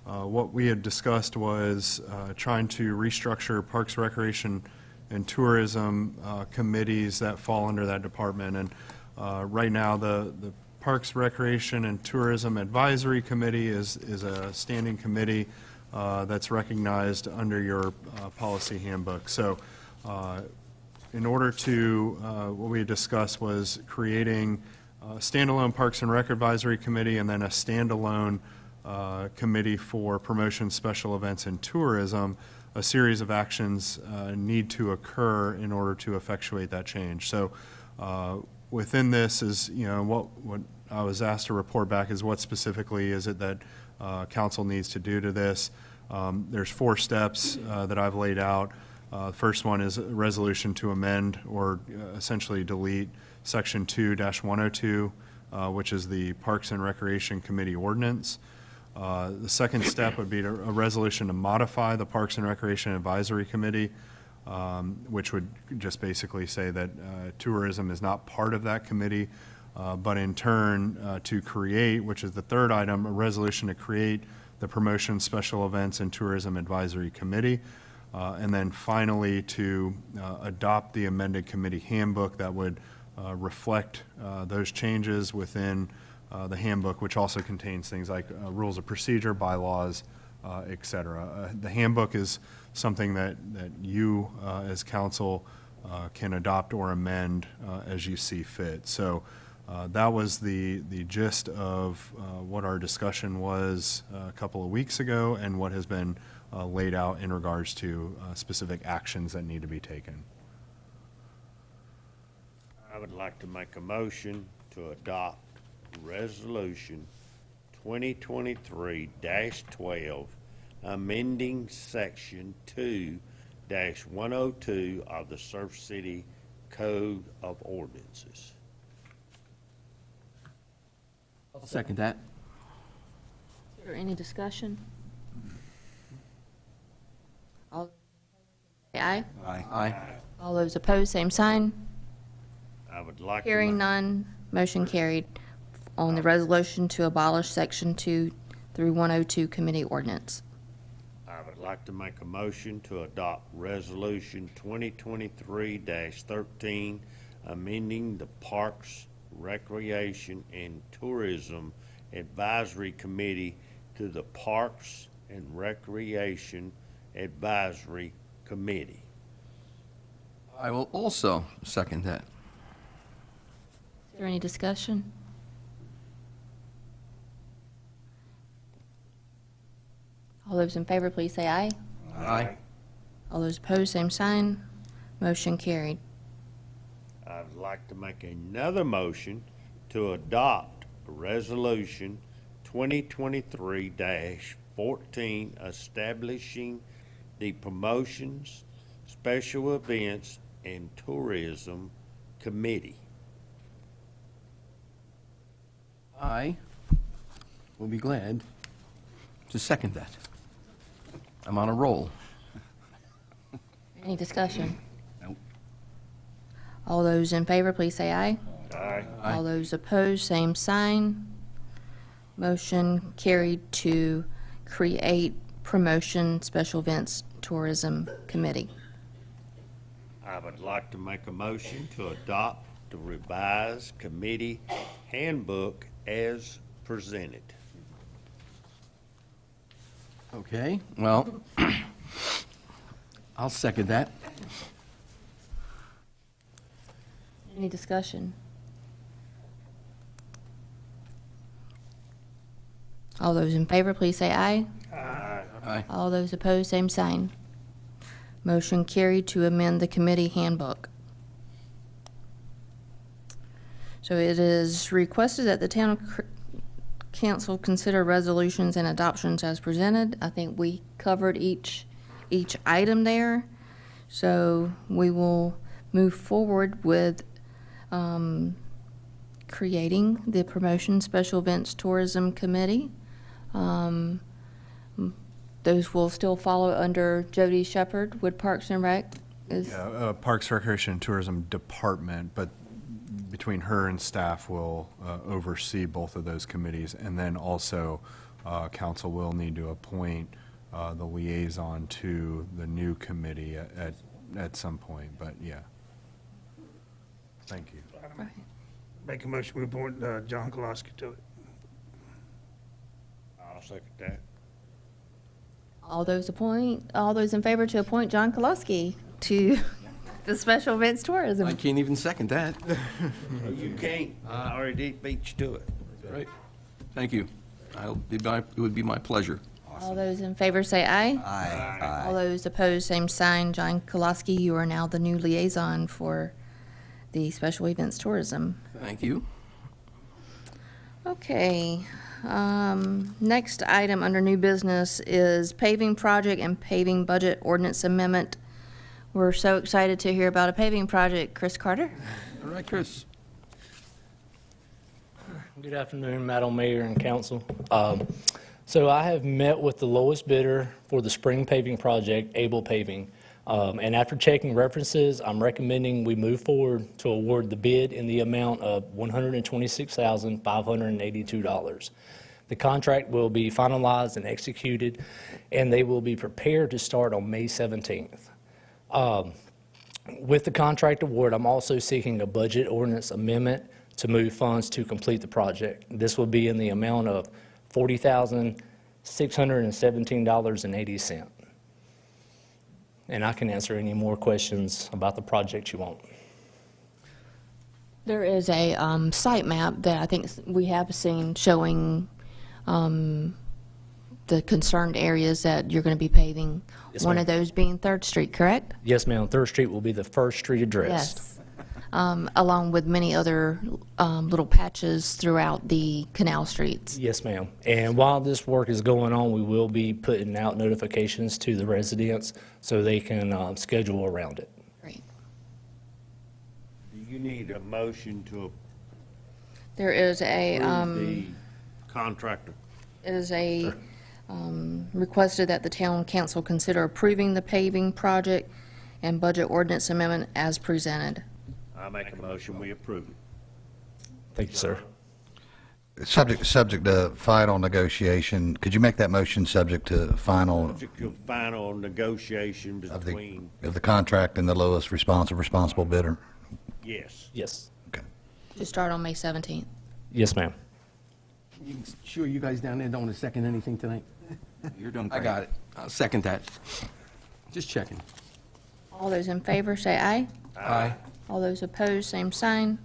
What we had discussed was trying to restructure Parks, Recreation, and Tourism committees that fall under that department. And right now, the Parks, Recreation, and Tourism Advisory Committee is a standing committee that's recognized under your policy handbook. So in order to, what we had discussed was creating a standalone Parks and Rec Advisory Committee and then a standalone committee for promotion, special events, and tourism. A series of actions need to occur in order to effectuate that change. So within this is, what I was asked to report back is what specifically is it that council needs to do to this. There's 4 steps that I've laid out. First one is a resolution to amend or essentially delete Section 2-102, which is the Parks and Recreation Committee ordinance. The second step would be a resolution to modify the Parks and Recreation Advisory Committee, which would just basically say that tourism is not part of that committee, but in turn to create, which is the third item, a resolution to create the Promotion, Special Events, and Tourism Advisory Committee. And then finally to adopt the amended committee handbook that would reflect those changes within the handbook, which also contains things like rules of procedure, bylaws, et cetera. The handbook is something that you, as council, can adopt or amend as you see fit. So that was the gist of what our discussion was a couple of weeks ago and what has been laid out in regards to specific actions that need to be taken. I would like to make a motion to adopt Resolution 2023-12, amending Section 2-102 of the Surf City Code of Ordinances. I'll second that. Is there any discussion? All say aye. Aye. All those opposed, same sign. I would like to Hearing make- none, motion carried on the resolution to abolish Section 2 through 102 committee ordinance. I would like to make a motion to adopt Resolution 2023-13, amending the Parks, Recreation, and Tourism Advisory Committee to the Parks and Recreation Advisory Committee. I will also second that. Is there any discussion? All those in favor, please say aye. Aye. All those opposed, same sign. Motion carried. I'd like to make another motion to adopt Resolution 2023-14, establishing the Promotions, Special Events, and Tourism Committee. I will be glad to second that. I'm on a roll. Any discussion? Nope. All those in favor, please say aye. Aye. All those opposed, same sign. Motion carried to create Promotion, Special Events, Tourism Committee. I would like to make a motion to adopt the revised committee handbook as presented. Okay, well, I'll second that. Any discussion? All those in favor, please say aye. Aye. All those opposed, same sign. Motion carried to amend the committee handbook. So it is requested that the town council consider resolutions and adoptions as presented. I think we covered each item there. So we will move forward with creating the Promotion, Special Events, Tourism Committee. Those will still follow under Jody Shepherd with Parks and Rec. Parks, Recreation, and Tourism Department, but between her and staff will oversee both of those committees. And then also, council will need to appoint the liaison to the new committee at some point, but yeah. Thank you. Make a motion, we appoint John Koloski to it. I'll second that. All those in favor to appoint John Koloski to the Special Events Tourism. I can't even second that. You can't. I already beat you to it. Right. Thank you. It would be my pleasure. All those in favor say aye. Aye. All those opposed, same sign. John Koloski, you are now the new liaison for the Special Events Tourism. Thank you. Okay. Next item under new business is paving project and paving budget ordinance amendment. We're so excited to hear about a paving project. Chris Carter? All right, Chris. Good afternoon, Madam Mayor and Council. So I have met with the lowest bidder for the spring paving project, Able Paving. And after checking references, I'm recommending we move forward to award the bid in the amount of $126,582. The contract will be finalized and executed, and they will be prepared to start on May 17th. With the contract award, I'm also seeking a budget ordinance amendment to move funds to complete the project. This will be in the amount of $40,000 $617.80. And I can answer any more questions about the project you want. There is a site map that I think we have seen showing the concerned areas that you're going to be paving. Yes, One ma'am. of those being 3rd Street, correct? Yes, ma'am. 3rd Street will be the first street addressed. Yes. Along with many other little patches throughout the canal streets. Yes, ma'am. And while this work is going on, we will be putting out notifications to the residents so they can schedule around it. Great. Do you need a motion to There is a approve the contractor? it is a requested that the town council consider approving the paving project and budget ordinance amendment as presented. I make a motion, we approve it. Thank you, sir. Subject to final negotiation. Could you make that motion subject to final Subject to final negotiation between, of the contract and the lowest responsible bidder? yes. Yes. To start on May 17th. Yes, ma'am. You sure you guys down there don't want to second anything tonight? You're doing I great. got it. I'll second that. Just checking. All those in favor say aye. Aye. All those opposed, same sign.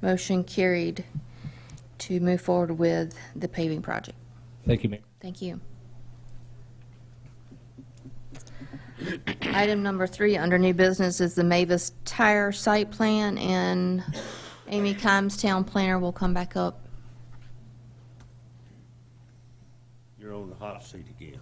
Motion carried to move forward with the paving project. Thank you, ma'am. Thank you. Item number 3 under new business is the Mavis Tire Site Plan, and Amy Kimes, Town Planner, will come back up. You're on the hot seat again.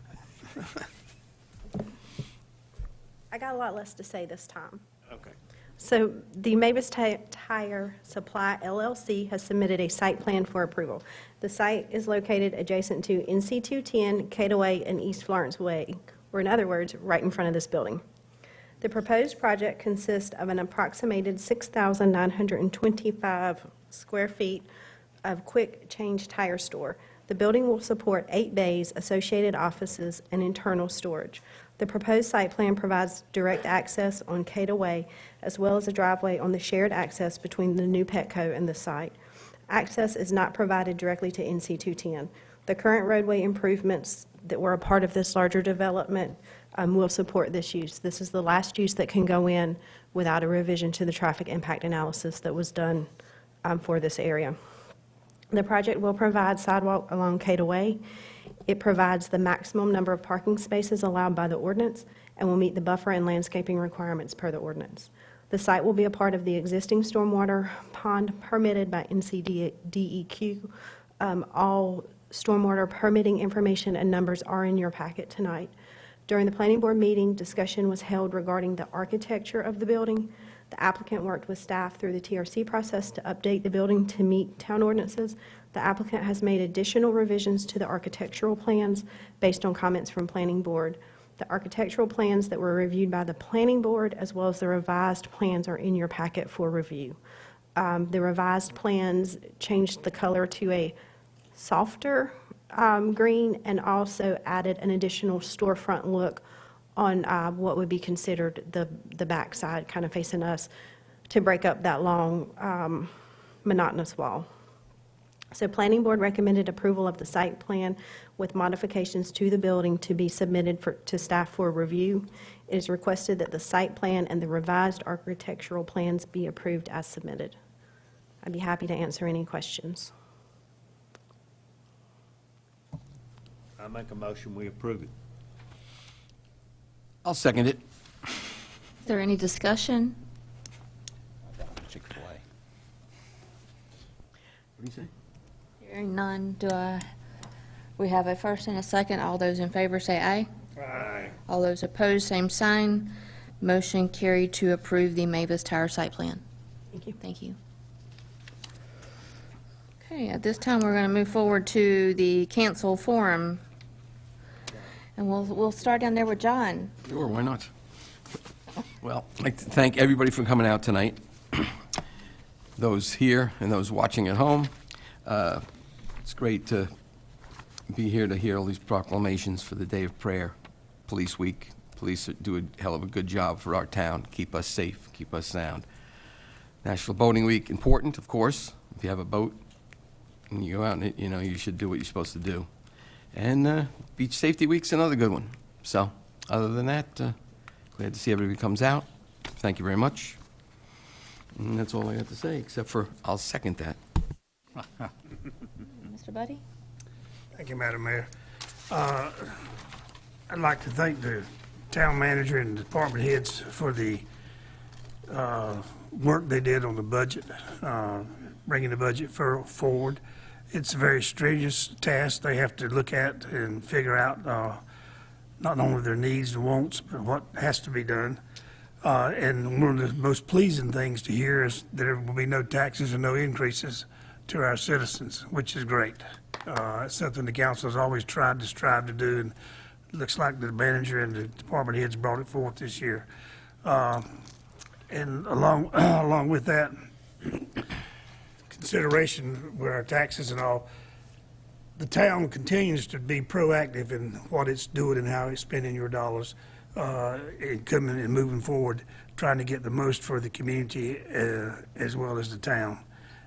I got a lot less to say this time. Okay. So the Mavis Tire Supply LLC has submitted a site plan for approval. The site is located adjacent to NC 210, Cato Way, and East Florence Way, or in other words, right in front of this building. The proposed project consists of an approximated 6,925 square feet of quick change tire store. The building will support 8 bays, associated offices, and internal storage. The proposed site plan provides direct access on Cato Way, as well as a driveway on the shared access between the new Petco and the site. Access is not provided directly to NC 210. The current roadway improvements that were a part of this larger development will support this use. This is the last use that can go in without a revision to the traffic impact analysis that was done for this area. The project will provide sidewalk along Cato Way. It provides the maximum number of parking spaces allowed by the ordinance and will meet the buffer and landscaping requirements per the ordinance. The site will be a part of the existing stormwater pond permitted by NCDEQ. All stormwater permitting information and numbers are in your packet tonight. During the planning board meeting, discussion was held regarding the architecture of the building. The applicant worked with staff through the TRC process to update the building to meet town ordinances. The applicant has made additional revisions to the architectural plans based on comments from planning board. The architectural plans that were reviewed by the planning board as well as the revised plans are in your packet for review. The revised plans changed the color to a softer green and also added an additional storefront look on what would be considered the backside, kind of facing us, to break up that long monotonous wall. So planning board recommended approval of the site plan with modifications to the building to be submitted to staff for review. It is requested that the site plan and the revised architectural plans be approved as submitted. I'd be happy to answer any questions. I make a motion, we approve it. I'll second it. Is there any discussion? Chick-fil-A. What do you say? Hearing none, we have a first and a second. All those in favor say aye. Aye. All those opposed, same sign. Motion carried to approve the Mavis Tire Site Plan. Thank you. Thank you. Okay, at this time, we're going to move forward to the council forum. And we'll start down there with John. Sure, why not? Well, I'd like to thank everybody for coming out tonight, those here and those watching at home. It's great to be here to hear all these proclamations for the day of prayer, Police Week. Police do a hell of a good job for our town, keep us safe, keep us sound. National Boating Week, important, of course. If you have a boat and you go out and, you should do what you're supposed to do. And Beach Safety Week's another good one. So, other than that, glad to see everybody comes out. Thank you very much. And that's all I got to say, except for I'll second that. Mr. Buddy? Thank you, Madam Mayor. I'd like to thank the town manager and department heads for the work they did on the budget, bringing the budget forward. It's a very strenuous task they have to look at and figure out not only their needs and wants, but what has to be done. And one of the most pleasing things to hear is there will be no taxes and no increases to our citizens, which is great. It's something the council has always tried to strive to do, and it looks like the manager and the department heads brought it forth this year. And along with that consideration with our taxes and all, the town continues to be proactive in what it's doing and how it's spending your dollars, and coming and moving forward, trying to get the most for the community as well as the town.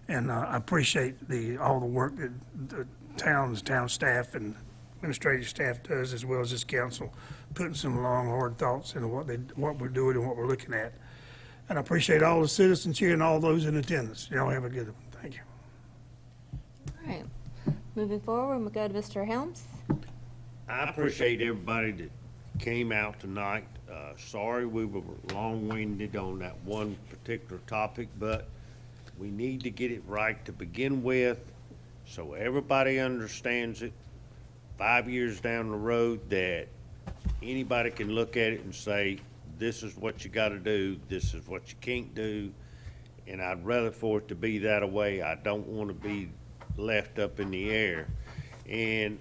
And I appreciate all the work that the town staff and administrative staff does, as well as this council, putting some long, hard thoughts into what we're doing and what we're looking at. And I appreciate all the citizens here and all those in attendance. Y'all have a good one. Thank you. All right. Moving forward, we'll go to Mr. Helms. I appreciate everybody that came out tonight. Sorry we were long-winded on that one particular topic, but we need to get it right to begin with so everybody understands it 5 years down the road, that anybody can look at it and say, this is what you got to do, this is what you can't do, and I'd rather for it to be that way. I don't want to be left up in the air. And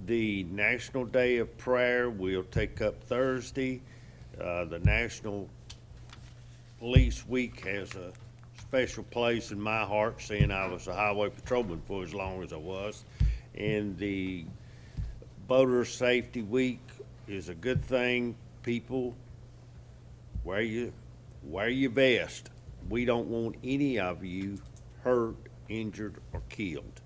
the National Day of Prayer will take up Thursday. The National Police Week has a special place in my heart, seeing I was a highway patrolman for as long as I was. And the Boater Safety Week is a good thing. People, wear your vest. We don't want any of you hurt, injured, or killed.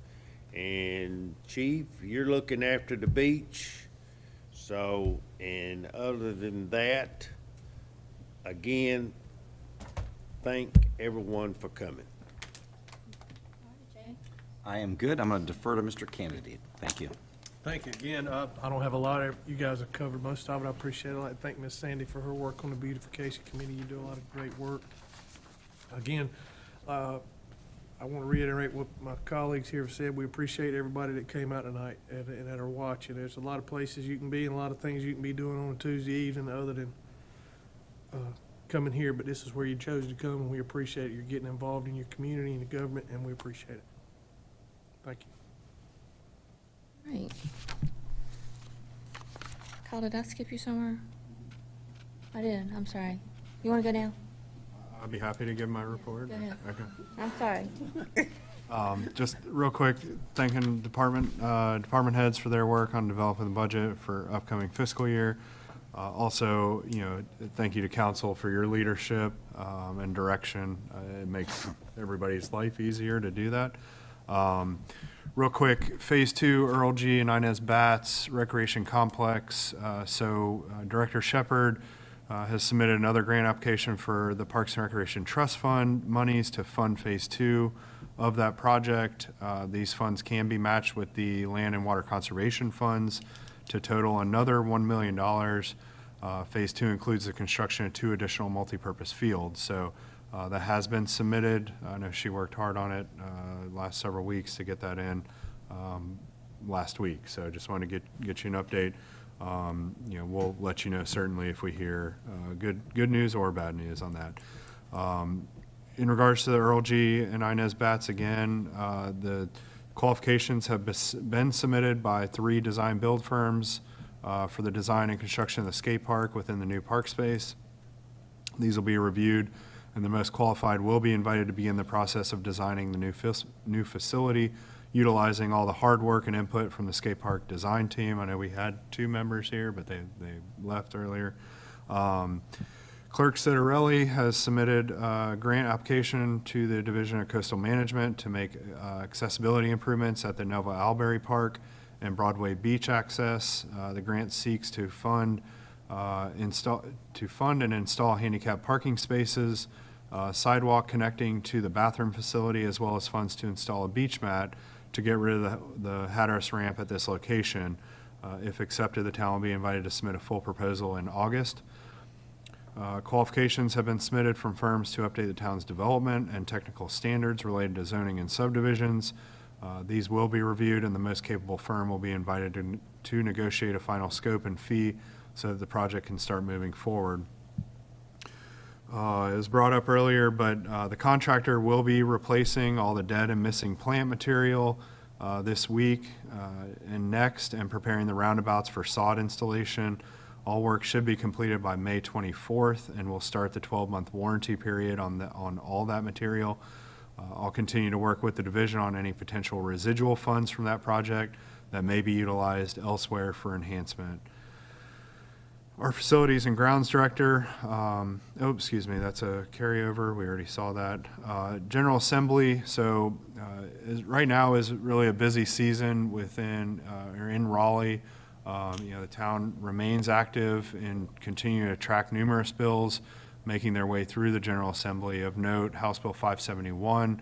And Chief, you're looking after the beach. So, and other than that, again, thank everyone for coming. I am good. I'm going to defer to Mr. Cannady. Thank you. Thank you again. I don't have a lot. You guys have covered most of it. I appreciate it. I'd like to thank Ms. Sandy for her work on the beautification committee. You do a lot of great work. Again, I want to reiterate what my colleagues here have said. We appreciate everybody that came out tonight and that are watching. There's a lot of places you can be and a lot of things you can be doing on a Tuesday evening other than coming here, but this is where you chose to come, and we appreciate it. You're getting involved in your community and the government, and we appreciate it. Thank you. Right. Kyle, did I skip you somewhere? I did. I'm sorry. You want to go now? I'll be happy to give my report. Go ahead. Okay. I'm sorry. Just real quick, thanking department heads for their work on developing the budget for upcoming fiscal year. Also, thank you to council for your leadership and direction. It makes everybody's life easier to do that. Real quick, Phase 2, Earl G. and Inez Batts Recreation Complex. Director Shepard has submitted another grant application for the Parks and Recreation Trust Fund monies to fund Phase 2 of that project. These funds can be matched with the Land and Water Conservation Funds to total another $1 million. Phase 2 includes the construction of 2 additional multipurpose fields. So that has been submitted. I know she worked hard on it last several weeks to get that in last week. So just wanted to get you an update. We'll let you know certainly if we hear good news or bad news on that. In regards to the Earl G. and Inez Batts, again, the qualifications have been submitted by 3 design build firms for the design and construction of the skate park within the new park space. These will be reviewed, and the most qualified will be invited to begin the process of designing the new facility, utilizing all the hard work and input from the skate park design team. I know we had 2 members here, but they left earlier. Clerk Citarelli has submitted a grant application to the Division of Coastal Management to make accessibility improvements at the Nova Albury Park. and Broadway Beach access. The grant seeks to fund and install handicap parking spaces, sidewalk connecting to the bathroom facility, as well as funds to install a beach mat to get rid of the Hatteras ramp at this location. If accepted, the town will be invited to submit a full proposal in August. Qualifications have been submitted from firms to update the town's development and technical standards related to zoning and subdivisions. These will be reviewed, and the most capable firm will be invited to negotiate a final scope and fee so that the project can start moving forward. It was brought up earlier, but the contractor will be replacing all the dead and missing plant material this week and next, and preparing the roundabouts for sod installation. All work should be completed by May 24th, and we'll start the 12-month warranty period on all that material. I'll continue to work with the division on any potential residual funds from that project that may be utilized elsewhere for enhancement. Our facilities and grounds director, that's a carryover. We already saw that. General Assembly, right now is really a busy season in Raleigh. The town remains active in continuing to track numerous bills making their way through the General Assembly. Of note, House Bill 571,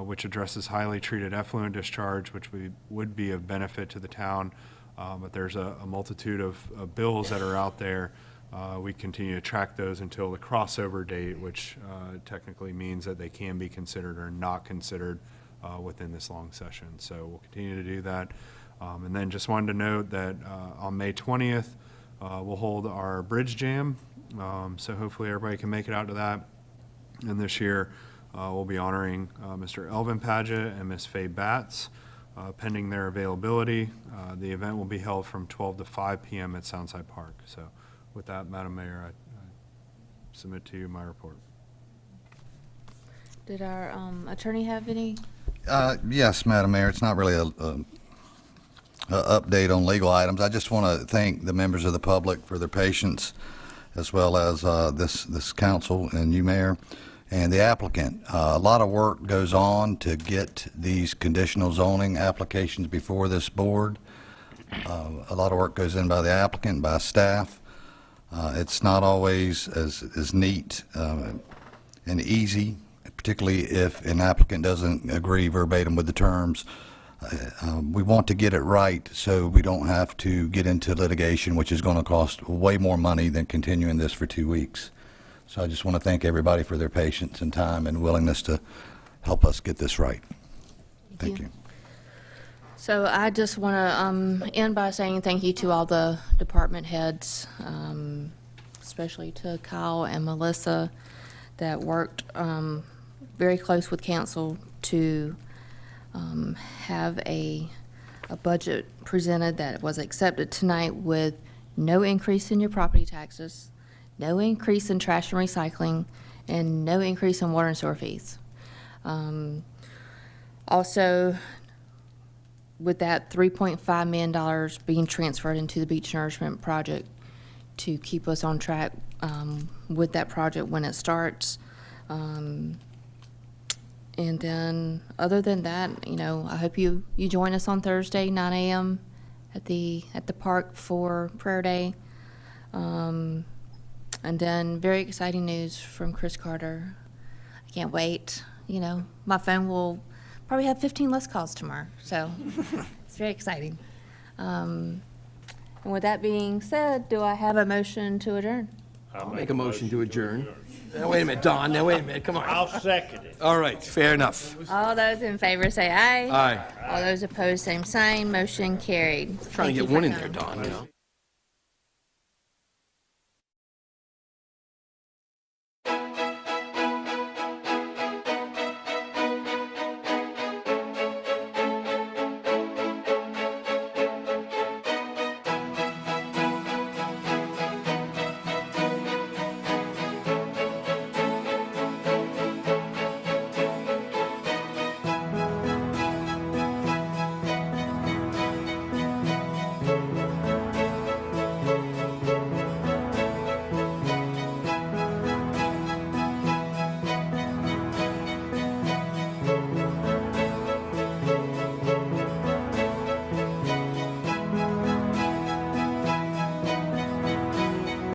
which addresses highly treated effluent discharge, which would be of benefit to the town. But there's a multitude of bills that are out there. We continue to track those until the crossover date, which technically means that they can be considered or not considered within this long session. So we'll continue to do that. And then just wanted to note that on May 20th, we'll hold our Bridge Jam. So hopefully everybody can make it out to that. And this year, we'll be honoring Mr. Elvin Padgett and Miss Faye Batts, pending their availability. The event will be held from 12 to 5 p.m. at Soundside Park. So with that, Madam Mayor, I submit to you my report. Did our attorney have any? Yes, Madam Mayor. It's not really a update on legal items. I just want to thank the members of the public for their patience, as well as this council and you, Mayor, and the applicant. A lot of work goes on to get these conditional zoning applications before this board. A lot of work goes in by the applicant, by staff. It's not always as neat and easy, particularly if an applicant doesn't agree verbatim with the terms. We want to get it right so we don't have to get into litigation, which is going to cost way more money than continuing this for 2 weeks. So I just want to thank everybody for their patience and time and willingness to help us get this right. Thank you. So I just want to end by saying thank you to all the department heads, especially to Kyle and Melissa that worked very close with council to have a budget presented that was accepted tonight with no increase in your property taxes, no increase in trash and recycling, and no increase in water and sewer fees. Also, with that $3.5 million being transferred into the beach nourishment project to keep us on track with that project when it starts. And then, other than that, I hope you join us on Thursday, 9 a.m. at the park for prayer day. And then, very exciting news from Chris Carter. I can't wait. My phone will probably have 15 less calls tomorrow, so it's very exciting. And with that being said, do I have a motion to adjourn? I'll make a motion to adjourn. Now, wait a minute, Don, wait a minute, come on. I'll second it. All right, fair enough. All those in favor say aye. Aye. All those opposed, same sign. Motion carried. Trying to Thank you get for one in coming. there, Don,